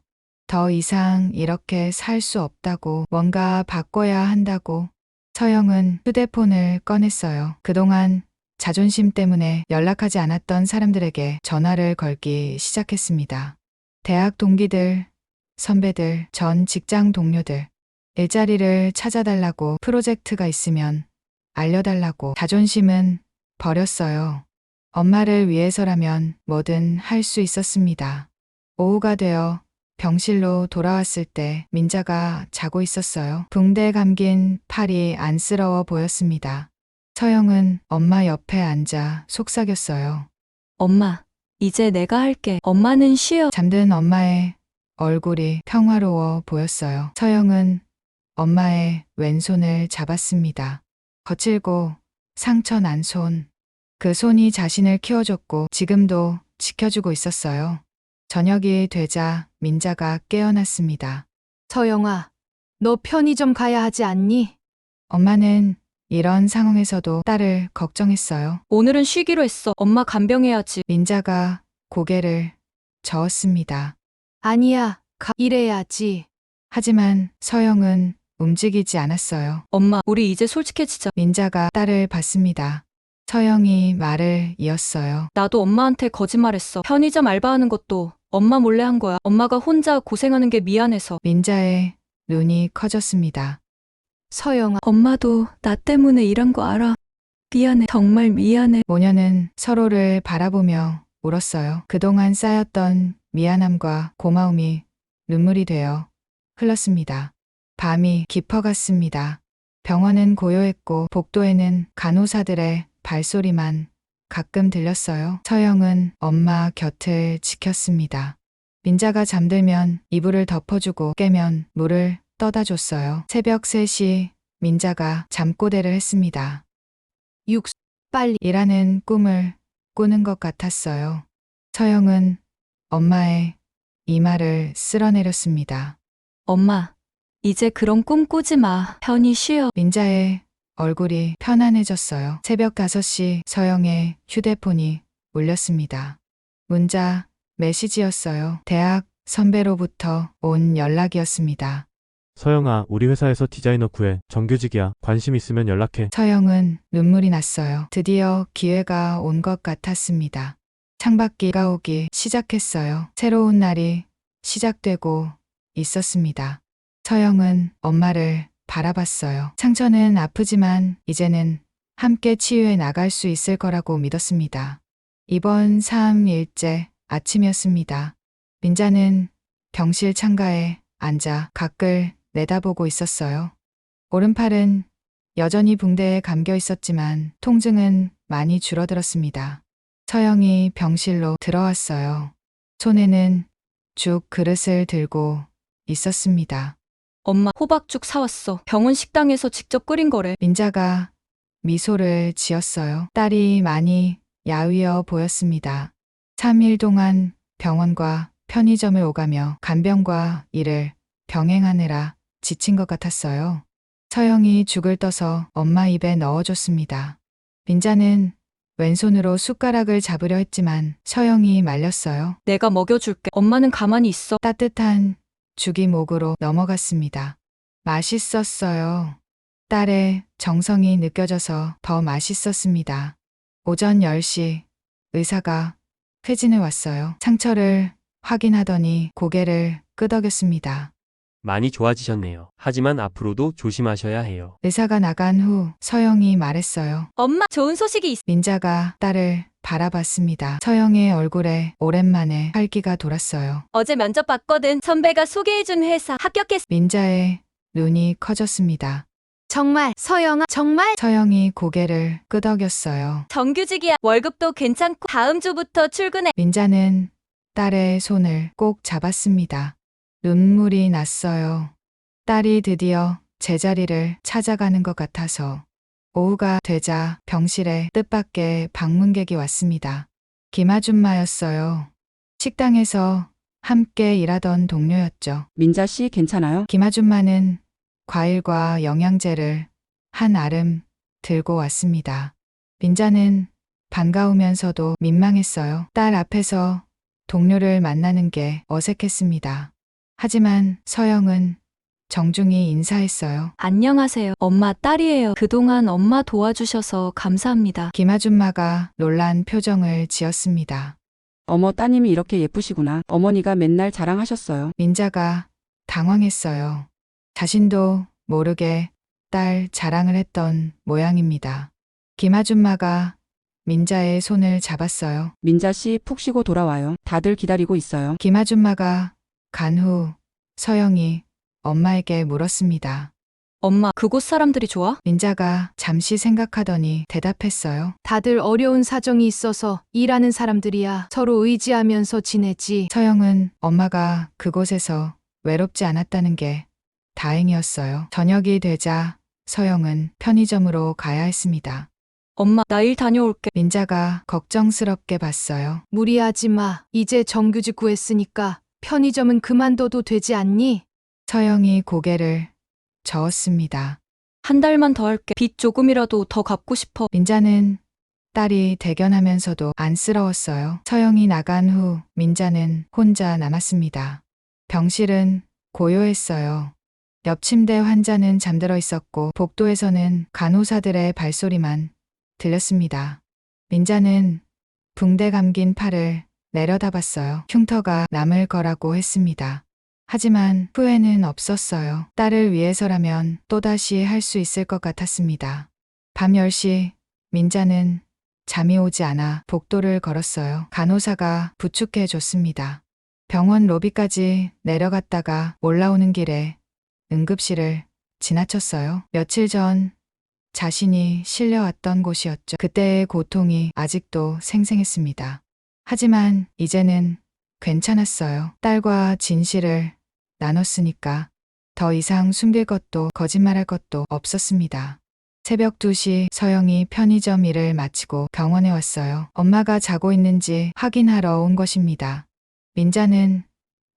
더 이상 이렇게 살 수 없다고, 뭔가 바꿔야 한다고. 서영은 휴대폰을 꺼냈어요. 그동안 자존심 때문에 연락하지 않았던 사람들에게 전화를 걸기 시작했습니다. 대학 동기들, 선배들, 전 직장 동료들, 일자리를 찾아달라고 프로젝트가 있으면 알려달라고 자존심은 버렸어요. 엄마를 위해서라면 뭐든 할 수 있었습니다. 오후가 되어 병실로 돌아왔을 때 민자가 자고 있었어요. 붕대 감긴 팔이 안쓰러워 보였습니다. 서영은 엄마 옆에 앉아 속삭였어요. 엄마, 이제 내가 할게. 엄마는 쉬어. 잠든 엄마의 얼굴이 평화로워 보였어요. 서영은 엄마의 왼손을 잡았습니다. 거칠고 상처 난 손. 그 손이 자신을 키워줬고 지금도 지켜주고 있었어요. 저녁이 되자 민자가 깨어났습니다. 서영아, 너 편의점 가야 하지 않니? 엄마는 이런 상황에서도 딸을 걱정했어요. 오늘은 쉬기로 했어. 엄마 간병해야지. 민자가 고개를 저었습니다. 아니야, 일해야지. 하지만 서영은 움직이지 않았어요. 엄마, 우리 이제 솔직해지자. 민자가 딸을 봤습니다. 서영이 말을 이었어요. 나도 엄마한테 거짓말했어. 편의점 알바하는 것도 엄마 몰래 한 거야. 엄마가 혼자 고생하는 게 미안해서. 민자의 눈이 커졌습니다. 서영아, 엄마도 나 때문에 일한 거 알아. 미안해. 정말 미안해. 모녀는 서로를 바라보며 울었어요. 그동안 쌓였던 미안함과 고마움이 눈물이 되어 흘렀습니다. 밤이 깊어갔습니다. 병원은 고요했고 복도에는 간호사들의 발소리만 가끔 들렸어요. 서영은 엄마 곁을 지켰습니다. 민자가 잠들면 이불을 덮어주고 깨면 물을 떠다 줬어요. 새벽 3시 민자가 잠꼬대를 했습니다. 육수, 빨리. 일하는 꿈을 꾸는 것 같았어요. 서영은 엄마의 이 말을 쓸어내렸습니다. 엄마, 이제 그런 꿈 꾸지 마. 편히 쉬어. 민자의 얼굴이 편안해졌어요. 새벽 5시 서영의 휴대폰이 울렸습니다. 문자 메시지였어요. 대학 선배로부터 온 연락이었습니다. 서영아, 우리 회사에서 디자이너 구해. 정규직이야. 관심 있으면 연락해. 서영은 눈물이 났어요. 드디어 기회가 온 것 같았습니다. 창밖비가 오기 시작했어요. 새로운 날이 시작되고 있었습니다. 서영은 엄마를 바라봤어요. 상처는 아프지만 이제는 함께 치유해 나갈 수 있을 거라고 믿었습니다. 이번 3일째 아침이었습니다. 민자는 병실 창가에 앉아 밖을 내다보고 있었어요. 오른팔은 여전히 붕대에 감겨 있었지만 통증은 많이 줄어들었습니다. 서영이 병실로 들어왔어요. 손에는 죽 그릇을 들고 있었습니다. 엄마, 호박죽 사왔어. 병원 식당에서 직접 끓인 거래. 민자가 미소를 지었어요. 딸이 많이 야위어 보였습니다. 3일 동안 병원과 편의점을 오가며 간병과 일을 병행하느라 지친 것 같았어요. 서영이 죽을 떠서 엄마 입에 넣어줬습니다. 민자는 왼손으로 숟가락을 잡으려 했지만 서영이 말렸어요. 내가 먹여줄게. 엄마는 가만히 있어. 따뜻한 죽이 목으로 넘어갔습니다. 맛있었어요. 딸의 정성이 느껴져서 더 맛있었습니다. 오전 10시 의사가 회진을 왔어요. 상처를 확인하더니 고개를 끄덕였습니다. 많이 좋아지셨네요. 하지만 앞으로도 조심하셔야 해요. 의사가 나간 후 서영이 말했어요. 엄마, 좋은 소식이 있어. 민자가 딸을 바라봤습니다. 서영의 얼굴에 오랜만에 활기가 돌았어요. 어제 면접 봤거든. 선배가 소개해준 회사 합격했어. 민자의 눈이 커졌습니다. 정말, 서영아, 정말? 서영이 고개를 끄덕였어요. 정규직이야. 월급도 괜찮고 다음 주부터 출근해. 민자는 딸의 손을 꼭 잡았습니다. 눈물이 났어요. 딸이 드디어 제자리를 찾아가는 것 같아서. 오후가 되자 병실에 뜻밖의 방문객이 왔습니다. 김아줌마였어요. 식당에서 함께 일하던 동료였죠. 민자 씨 괜찮아요? 김아줌마는 과일과 영양제를 한 알음 들고 왔습니다. 민자는 반가우면서도 민망했어요. 딸 앞에서 동료를 만나는 게 어색했습니다. 하지만 서영은 정중히 인사했어요. 안녕하세요. 엄마 딸이에요. 그동안 엄마 도와주셔서 감사합니다. 김아줌마가 놀란 표정을 지었습니다. 어머, 따님이 이렇게 예쁘시구나. 어머니가 맨날 자랑하셨어요. 민자가 당황했어요. 자신도 모르게 딸 자랑을 했던 모양입니다. 김아줌마가 민자의 손을 잡았어요. 민자 씨 푹 쉬고 돌아와요. 다들 기다리고 있어요. 김아줌마가 간 후 서영이 엄마에게 물었습니다. 엄마, 그곳 사람들이 좋아? 민자가 잠시 생각하더니 대답했어요. 다들 어려운 사정이 있어서 일하는 사람들이야. 서로 의지하면서 지내지. 서영은 엄마가 그곳에서 외롭지 않았다는 게 다행이었어요. 저녁이 되자 서영은 편의점으로 가야 했습니다. 엄마, 나 일 다녀올게. 민자가 걱정스럽게 봤어요. 무리하지 마. 이제 정규직 구했으니까 편의점은 그만둬도 되지 않니? 서영이 고개를 저었습니다. 한 달만 더 할게. 빚 조금이라도 더 갚고 싶어. 민자는 딸이 대견하면서도 안쓰러웠어요. 서영이 나간 후 민자는 혼자 남았습니다. 병실은 고요했어요. 옆 침대 환자는 잠들어 있었고 복도에서는 간호사들의 발소리만 들렸습니다. 민자는 붕대 감긴 팔을 내려다봤어요. 흉터가 남을 거라고 했습니다. 하지만 후회는 없었어요. 딸을 위해서라면 또다시 할 수 있을 것 같았습니다. 밤 10시 민자는 잠이 오지 않아 복도를 걸었어요. 간호사가 부축해 줬습니다. 병원 로비까지 내려갔다가 올라오는 길에 응급실을 지나쳤어요. 며칠 전 자신이 실려왔던 곳이었죠. 그때의 고통이 아직도 생생했습니다. 하지만 이제는 괜찮았어요. 딸과 진실을 나눴으니까 더 이상 숨길 것도 거짓말할 것도 없었습니다. 새벽 2시 서영이 편의점 일을 마치고 병원에 왔어요. 엄마가 자고 있는지 확인하러 온 것입니다. 민자는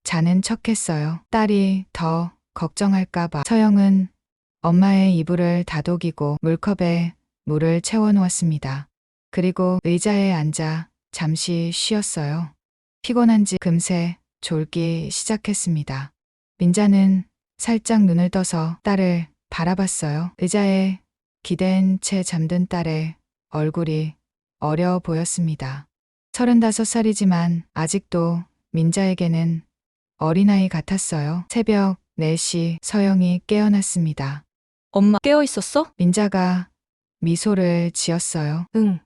자는 척했어요. 딸이 더 걱정할까봐. 서영은 엄마의 이불을 다독이고 물컵에 물을 채워놓았습니다. 그리고 의자에 앉아 잠시 쉬었어요. 피곤한지 금세 졸기 시작했습니다. 민자는 살짝 눈을 떠서 딸을 바라봤어요. 의자에 기댄 채 잠든 딸의 얼굴이 어려 보였습니다. 35살이지만 아직도 민자에게는 어린아이 같았어요. 새벽 4시 서영이 깨어났습니다. 엄마, 깨어 있었어? 민자가 미소를 지었어요. 응.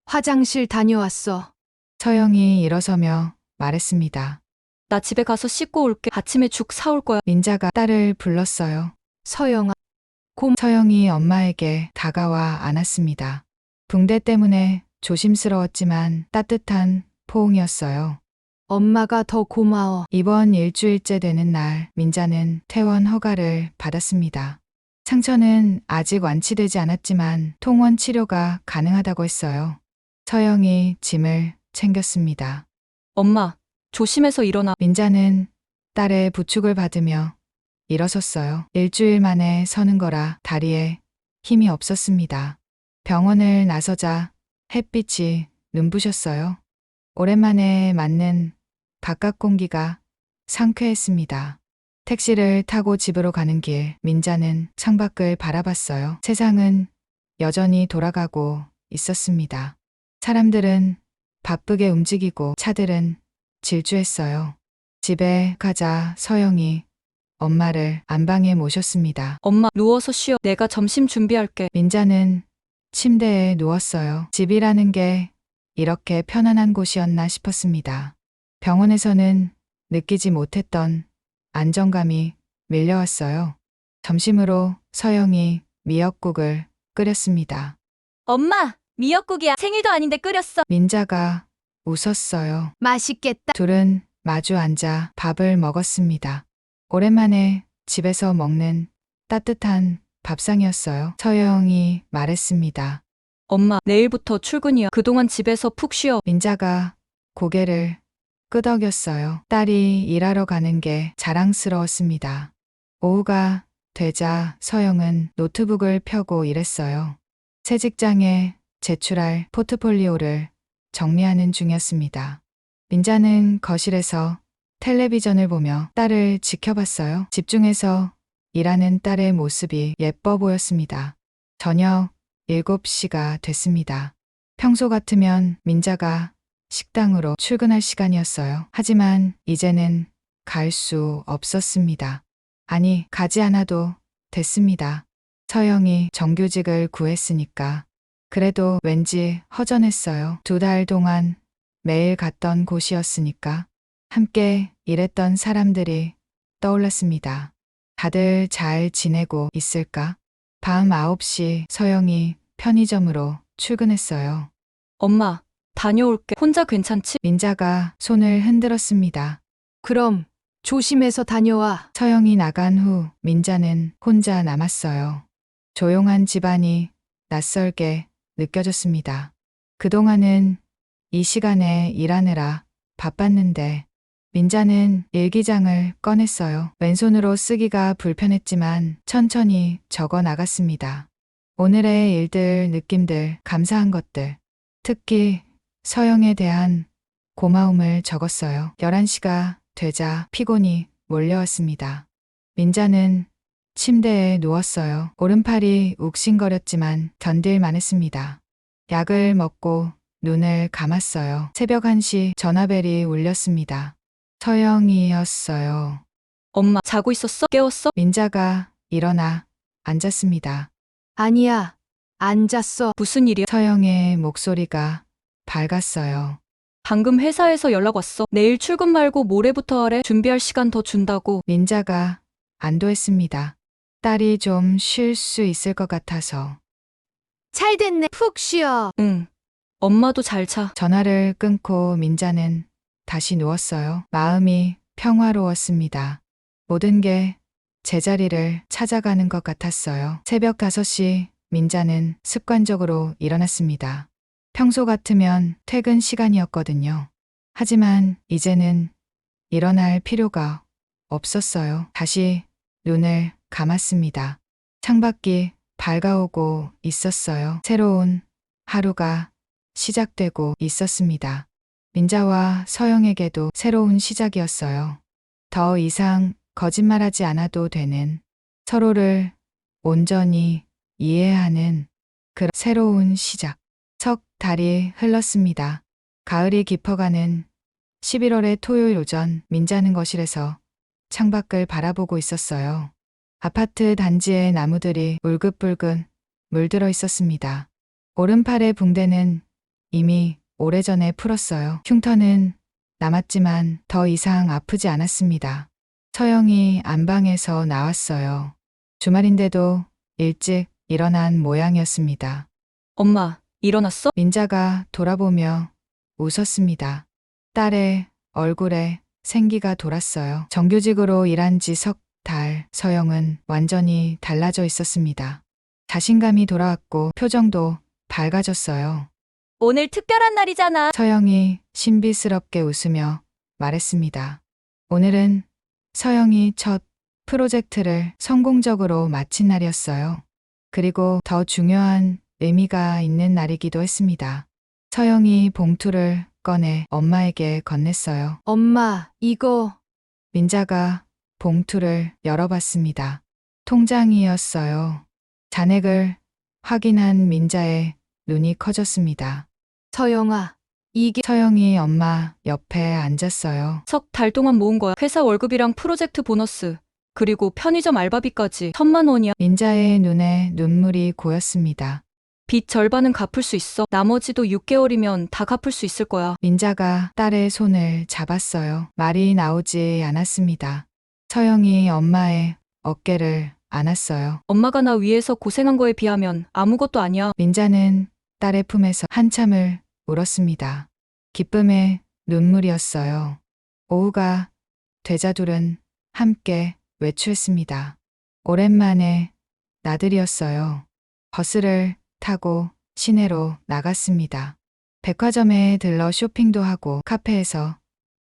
화장실 다녀왔어. 서영이 일어서며 말했습니다. 나 집에 가서 씻고 올게. 아침에 죽 사올 거야. 민자가 딸을 불렀어요. 서영아. 서영이 엄마에게 다가와 안았습니다. 붕대 때문에 조심스러웠지만 따뜻한 포옹이었어요. 엄마가 더 고마워. 이번 일주일째 되는 날 민자는 퇴원 허가를 받았습니다. 상처는 아직 완치되지 않았지만 통원 치료가 가능하다고 했어요. 서영이 짐을 챙겼습니다. 엄마, 조심해서 일어나. 민자는 딸의 부축을 받으며 일어섰어요. 일주일 만에 서는 거라 다리에 힘이 없었습니다. 병원을 나서자 햇빛이 눈부셨어요. 오랜만에 맞는 바깥 공기가 상쾌했습니다. 택시를 타고 집으로 가는 길, 민자는 창밖을 바라봤어요. 세상은 여전히 돌아가고 있었습니다. 사람들은 바쁘게 움직이고 차들은 질주했어요. 집에 가자 서영이 엄마를 안방에 모셨습니다. 엄마, 누워서 쉬어. 내가 점심 준비할게. 민자는 침대에 누웠어요. 집이라는 게 이렇게 편안한 곳이었나 싶었습니다. 병원에서는 느끼지 못했던 안정감이 밀려왔어요. 점심으로 서영이 미역국을 끓였습니다. 엄마, 미역국이야. 생일도 아닌데 끓였어. 민자가 웃었어요. 맛있겠다. 둘은 마주 앉아 밥을 먹었습니다. 오랜만에 집에서 먹는 따뜻한 밥상이었어요. 서영이 말했습니다. 엄마, 내일부터 출근이야. 그동안 집에서 푹 쉬어. 민자가 고개를 끄덕였어요. 딸이 일하러 가는 게 자랑스러웠습니다. 오후가 되자 서영은 노트북을 펴고 일했어요. 새 직장에 제출할 포트폴리오를 정리하는 중이었습니다. 민자는 거실에서 텔레비전을 보며 딸을 지켜봤어요. 집중해서 일하는 딸의 모습이 예뻐 보였습니다. 저녁 7시가 됐습니다. 평소 같으면 민자가 식당으로 출근할 시간이었어요. 하지만 이제는 갈 수 없었습니다. 아니, 가지 않아도 됐습니다. 서영이 정규직을 구했으니까. 그래도 왠지 허전했어요. 2달 동안 매일 갔던 곳이었으니까. 함께 일했던 사람들이 떠올랐습니다. 다들 잘 지내고 있을까? 밤 9시 서영이 편의점으로 출근했어요. 엄마, 다녀올게. 혼자 괜찮지? 민자가 손을 흔들었습니다. 그럼 조심해서 다녀와. 서영이 나간 후 민자는 혼자 남았어요. 조용한 집안이 낯설게 느껴졌습니다. 그동안은 이 시간에 일하느라 바빴는데 민자는 일기장을 꺼냈어요. 왼손으로 쓰기가 불편했지만 천천히 적어 나갔습니다. 오늘의 일들, 느낌들, 감사한 것들, 특히 서영에 대한 고마움을 적었어요. 11시가 되자 피곤이 몰려왔습니다. 민자는 침대에 누웠어요. 오른팔이 욱신거렸지만 견딜만 했습니다. 약을 먹고 눈을 감았어요. 새벽 1시 전화벨이 울렸습니다. 서영이었어요. 엄마, 자고 있었어? 깨웠어? 민자가 일어나 앉았습니다. 아니야. 안 잤어. 무슨 일이야? 서영의 목소리가 밝았어요. 방금 회사에서 연락 왔어. 내일 출근 말고 모레부터 하래. 준비할 시간 더 준다고. 민자가 안도했습니다. 딸이 좀 쉴 수 있을 것 같아서. 잘 됐네. 푹 쉬어. 응. 엄마도 잘 자. 전화를 끊고 민자는 다시 누웠어요. 마음이 평화로웠습니다. 모든 게 제자리를 찾아가는 것 같았어요. 새벽 5시 민자는 습관적으로 일어났습니다. 평소 같으면 퇴근 시간이었거든요. 하지만 이제는 일어날 필요가 없었어요. 다시 눈을 감았습니다. 창밖이 밝아오고 있었어요. 새로운 하루가 시작되고 있었습니다. 민자와 서영에게도 새로운 시작이었어요. 더 이상 거짓말하지 않아도 되는, 서로를 온전히 이해하는 그런 새로운 시작. 석 달이 흘렀습니다. 가을이 깊어가는 11월의 토요일 오전, 민자는 거실에서 창밖을 바라보고 있었어요. 아파트 단지의 나무들이 울긋불긋 물들어 있었습니다. 오른팔의 붕대는 이미 오래전에 풀었어요. 흉터는 남았지만 더 이상 아프지 않았습니다. 서영이 안방에서 나왔어요. 주말인데도 일찍 일어난 모양이었습니다. 엄마, 일어났어? 민자가 돌아보며 웃었습니다. 딸의 얼굴에 생기가 돌았어요. 정규직으로 일한 지 석 달, 서영은 완전히 달라져 있었습니다. 자신감이 돌아왔고 표정도 밝아졌어요. 오늘 특별한 날이잖아. 서영이 신비스럽게 웃으며 말했습니다. 오늘은 서영이 첫 프로젝트를 성공적으로 마친 날이었어요. 그리고 더 중요한 의미가 있는 날이기도 했습니다. 서영이 봉투를 꺼내 엄마에게 건넸어요. 엄마, 이거 민자가 봉투를 열어봤습니다. 통장이었어요. 잔액을 확인한 민자의 눈이 커졌습니다. 서영아, 이게 서영이 엄마 옆에 앉았어요. 석 달 동안 모은 거야. 회사 월급이랑 프로젝트 보너스, 그리고 편의점 알바비까지 1,000만 원이야. 민자의 눈에 눈물이 고였습니다. 빚 절반은 갚을 수 있어. 나머지도 6개월이면 다 갚을 수 있을 거야. 민자가 딸의 손을 잡았어요. 말이 나오지 않았습니다. 서영이 엄마의 어깨를 안았어요. 엄마가 나 위해서 고생한 거에 비하면 아무것도 아니야. 민자는 딸의 품에서 한참을 울었습니다. 기쁨의 눈물이었어요. 오후가 되자 둘은 함께 외출했습니다. 오랜만에 나들이였어요. 버스를 타고 시내로 나갔습니다. 백화점에 들러 쇼핑도 하고 카페에서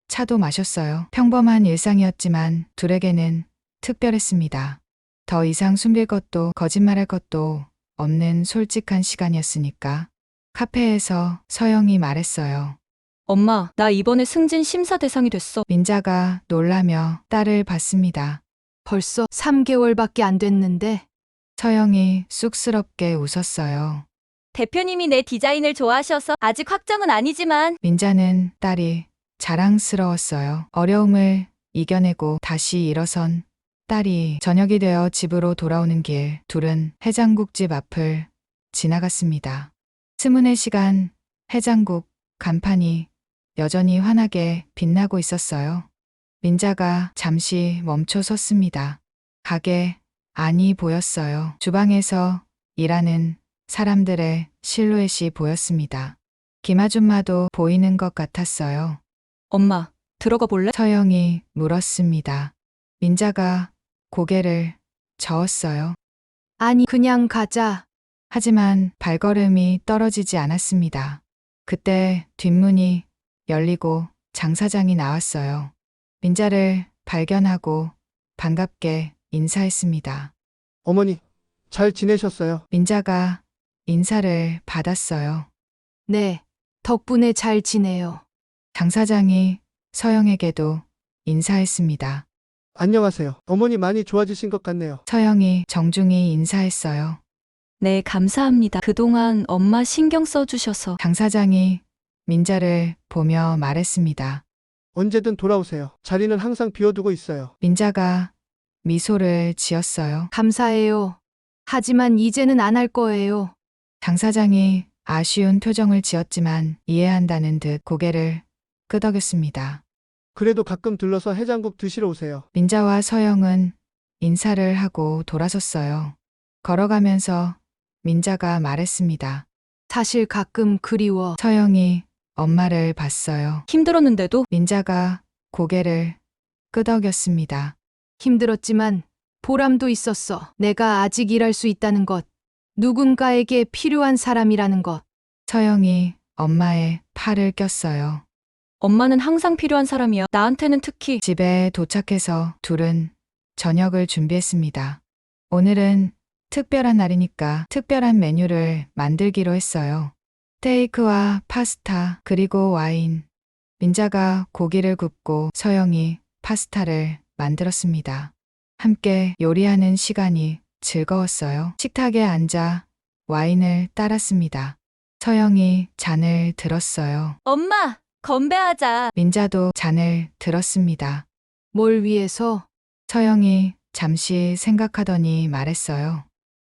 차도 마셨어요. 평범한 일상이었지만 둘에게는 특별했습니다. 더 이상 숨길 것도 거짓말할 것도 없는 솔직한 시간이었으니까. 카페에서 서영이 말했어요. 엄마, 나 이번에 승진 심사 대상이 됐어. 민자가 놀라며 딸을 봤습니다. 벌써 3개월밖에 안 됐는데 서영이 쑥스럽게 웃었어요. 대표님이 내 디자인을 좋아하셔서 아직 확정은 아니지만 민자는 딸이 자랑스러웠어요. 어려움을 이겨내고 다시 일어선 딸이 저녁이 되어 집으로 돌아오는 길, 둘은 해장국집 앞을 지나갔습니다. 스문의 시간, 해장국 간판이 여전히 환하게 빛나고 있었어요. 민자가 잠시 멈춰 섰습니다. 가게 안이 보였어요. 주방에서 일하는 사람들의 실루엣이 보였습니다. 김아줌마도 보이는 것 같았어요. 엄마, 들어가 볼래? 서영이 물었습니다. 민자가 고개를 저었어요. 아니, 그냥 가자. 하지만 발걸음이 떨어지지 않았습니다. 그때 뒷문이 열리고 장 사장이 나왔어요. 민자를 발견하고 반갑게 인사했습니다. 어머니, 잘 지내셨어요? 민자가 인사를 받았어요. 네, 덕분에 잘 지내요. 장 사장이 서영에게도 인사했습니다. 안녕하세요. 어머니 많이 좋아지신 것 같네요. 서영이 정중히 인사했어요. 네, 감사합니다. 그동안 엄마 신경 써주셔서. 장 사장이 민자를 보며 말했습니다. 언제든 돌아오세요. 자리는 항상 비워두고 있어요. 민자가 미소를 지었어요. 감사해요. 하지만 이제는 안 할 거예요. 장 사장이 아쉬운 표정을 지었지만 이해한다는 듯 고개를 끄덕였습니다. 그래도 가끔 들러서 해장국 드시러 오세요. 민자와 서영은 인사를 하고 돌아섰어요. 걸어가면서 민자가 말했습니다. 사실 가끔 그리워. 서영이 엄마를 봤어요. 힘들었는데도 민자가 고개를 끄덕였습니다. 힘들었지만 보람도 있었어. 내가 아직 일할 수 있다는 것. 누군가에게 필요한 사람이라는 것. 서영이 엄마의 팔을 꼈어요. 엄마는 항상 필요한 사람이야. 나한테는 특히. 집에 도착해서 둘은 저녁을 준비했습니다. 오늘은 특별한 날이니까 특별한 메뉴를 만들기로 했어요. 스테이크와 파스타 그리고 와인. 민자가 고기를 굽고 서영이 파스타를 만들었습니다. 함께 요리하는 시간이 즐거웠어요. 식탁에 앉아 와인을 따랐습니다. 서영이 잔을 들었어요. 엄마, 건배하자. 민자도 잔을 들었습니다. 뭘 위해서? 서영이 잠시 생각하더니 말했어요.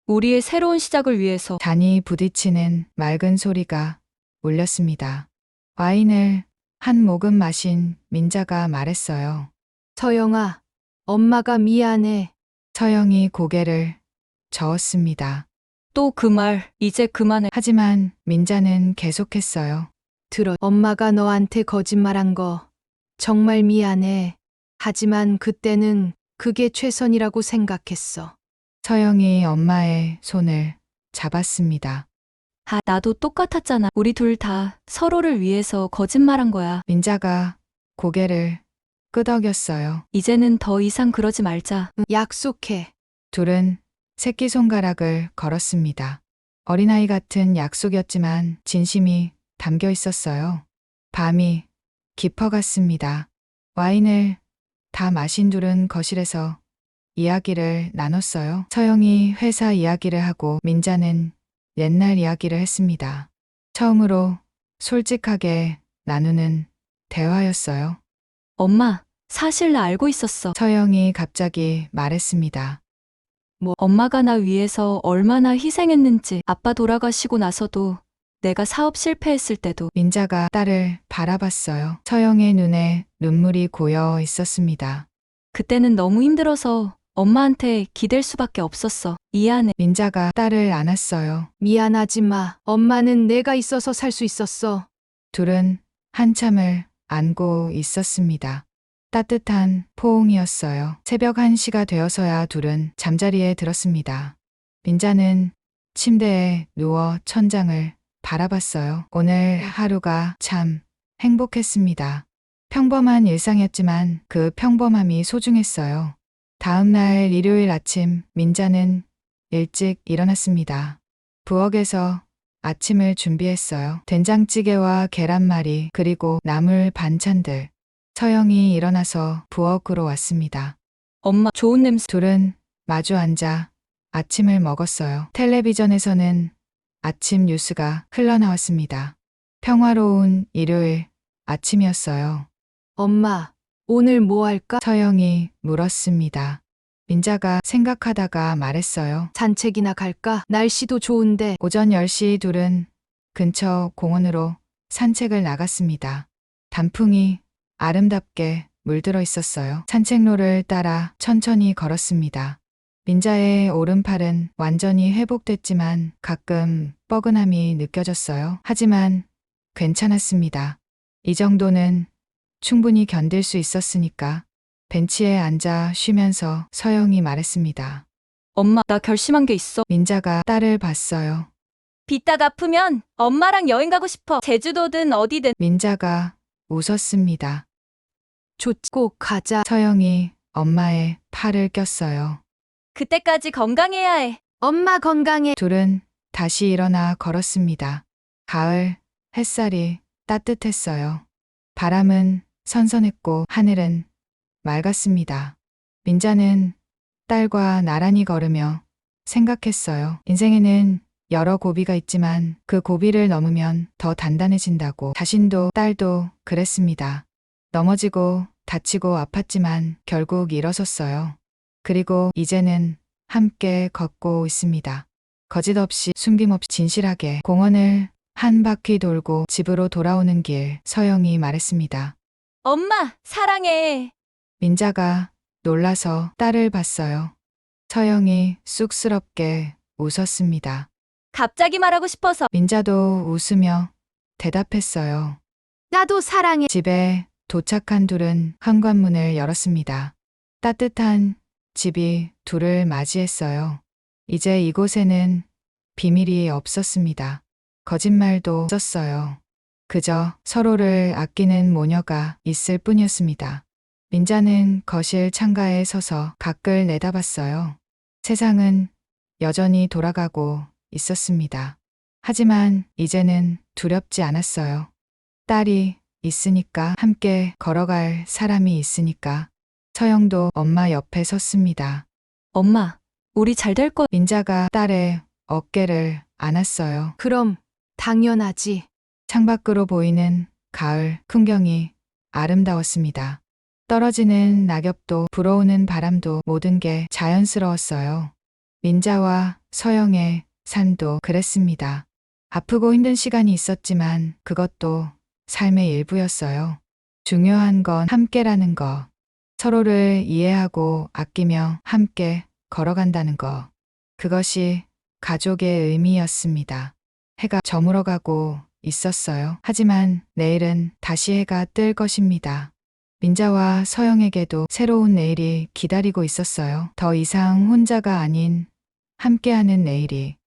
우리의 새로운 시작을 위해서. 잔이 부딪히는 맑은 소리가 울렸습니다. 와인을 한 모금 마신 민자가 말했어요. 서영아, 엄마가 미안해. 서영이 고개를 저었습니다. 또 그 말, 이제 그만해. 하지만 민자는 계속했어요. 들어. 엄마가 너한테 거짓말한 거 정말 미안해. 하지만 그때는 그게 최선이라고 생각했어. 서영이 엄마의 손을 잡았습니다. 아, 나도 똑같았잖아. 우리 둘 다 서로를 위해서 거짓말한 거야. 민자가 고개를 끄덕였어요. 이제는 더 이상 그러지 말자. 약속해. 둘은 새끼손가락을 걸었습니다. 어린아이 같은 약속이었지만 진심이 담겨 있었어요. 밤이 깊어갔습니다. 와인을 다 마신 둘은 거실에서 이야기를 나눴어요. 서영이 회사 이야기를 하고 민자는 옛날 이야기를 했습니다. 처음으로 솔직하게 나누는 대화였어요. 엄마, 사실 나 알고 있었어. 서영이 갑자기 말했습니다. 엄마가 나 위해서 얼마나 희생했는지. 아빠 돌아가시고 나서도, 내가 사업 실패했을 때도. 민자가 딸을 바라봤어요. 서영의 눈에 눈물이 고여 있었습니다. 그때는 너무 힘들어서 엄마한테 기댈 수밖에 없었어. 미안해. 민자가 딸을 안았어요. 미안하지 마. 엄마는 내가 있어서 살 수 있었어. 둘은 한참을 안고 있었습니다. 따뜻한 포옹이었어요. 새벽 1시가 되어서야 둘은 잠자리에 들었습니다. 민자는 침대에 누워 천장을 바라봤어요. 오늘 하루가 참 행복했습니다. 평범한 일상이었지만 그 평범함이 소중했어요. 다음 날 일요일 아침 민자는 일찍 일어났습니다. 부엌에서 아침을 준비했어요. 된장찌개와 계란말이 그리고 나물 반찬들. 서영이 일어나서 부엌으로 왔습니다. 엄마, 좋은 냄새. 둘은 마주 앉아 아침을 먹었어요. 텔레비전에서는 아침 뉴스가 흘러나왔습니다. 평화로운 일요일 아침이었어요. 엄마, 오늘 뭐 할까? 서영이 물었습니다. 민자가 생각하다가 말했어요. 산책이나 갈까? 날씨도 좋은데. 오전 10시 둘은 근처 공원으로 산책을 나갔습니다. 단풍이 아름답게 물들어 있었어요. 산책로를 따라 천천히 걸었습니다. 민자의 오른팔은 완전히 회복됐지만 가끔 뻐근함이 느껴졌어요. 하지만 괜찮았습니다. 이 정도는 충분히 견딜 수 있었으니까. 벤치에 앉아 쉬면서 서영이 말했습니다. 엄마, 나 결심한 게 있어. 민자가 딸을 봤어요. 빚 다 갚으면 엄마랑 여행 가고 싶어. 제주도든 어디든. 민자가 웃었습니다. 좋지, 꼭 가자. 서영이 엄마의 팔을 꼈어요. 그때까지 건강해야 해. 엄마 건강해. 둘은 다시 일어나 걸었습니다. 가을 햇살이 따뜻했어요. 바람은 선선했고 하늘은 맑았습니다. 민자는 딸과 나란히 걸으며 생각했어요. 인생에는 여러 고비가 있지만 그 고비를 넘으면 더 단단해진다고. 자신도 딸도 그랬습니다. 넘어지고 다치고 아팠지만 결국 일어섰어요. 그리고 이제는 함께 걷고 있습니다. 거짓없이 숨김없이 진실하게. 공원을 한 바퀴 돌고 집으로 돌아오는 길, 서영이 말했습니다. 엄마, 사랑해. 민자가 놀라서 딸을 봤어요. 서영이 쑥스럽게 웃었습니다. 갑자기 말하고 싶어서. 민자도 웃으며 대답했어요. 나도 사랑해. 집에 도착한 둘은 현관문을 열었습니다. 따뜻한 집이 둘을 맞이했어요. 이제 이곳에는 비밀이 없었습니다. 거짓말도 없었어요. 그저 서로를 아끼는 모녀가 있을 뿐이었습니다. 민자는 거실 창가에 서서 밖을 내다봤어요. 세상은 여전히 돌아가고 있었습니다. 하지만 이제는 두렵지 않았어요. 딸이 있으니까, 함께 걸어갈 사람이 있으니까. 서영도 엄마 옆에 섰습니다. 엄마, 우리 잘 될 거. 민자가 딸의 어깨를 안았어요. 그럼 당연하지. 창밖으로 보이는 가을 풍경이 아름다웠습니다. 떨어지는 낙엽도 불어오는 바람도 모든 게 자연스러웠어요. 민자와 서영의 삶도 그랬습니다. 아프고 힘든 시간이 있었지만 그것도 삶의 일부였어요. 중요한 건 함께라는 거. 서로를 이해하고 아끼며 함께 걸어간다는 거. 그것이 가족의 의미였습니다. 해가 저물어가고 있었어요. 하지만 내일은 다시 해가 뜰 것입니다. 민자와 서영에게도 새로운 내일이 기다리고 있었어요. 더 이상 혼자가 아닌 함께하는 내일이.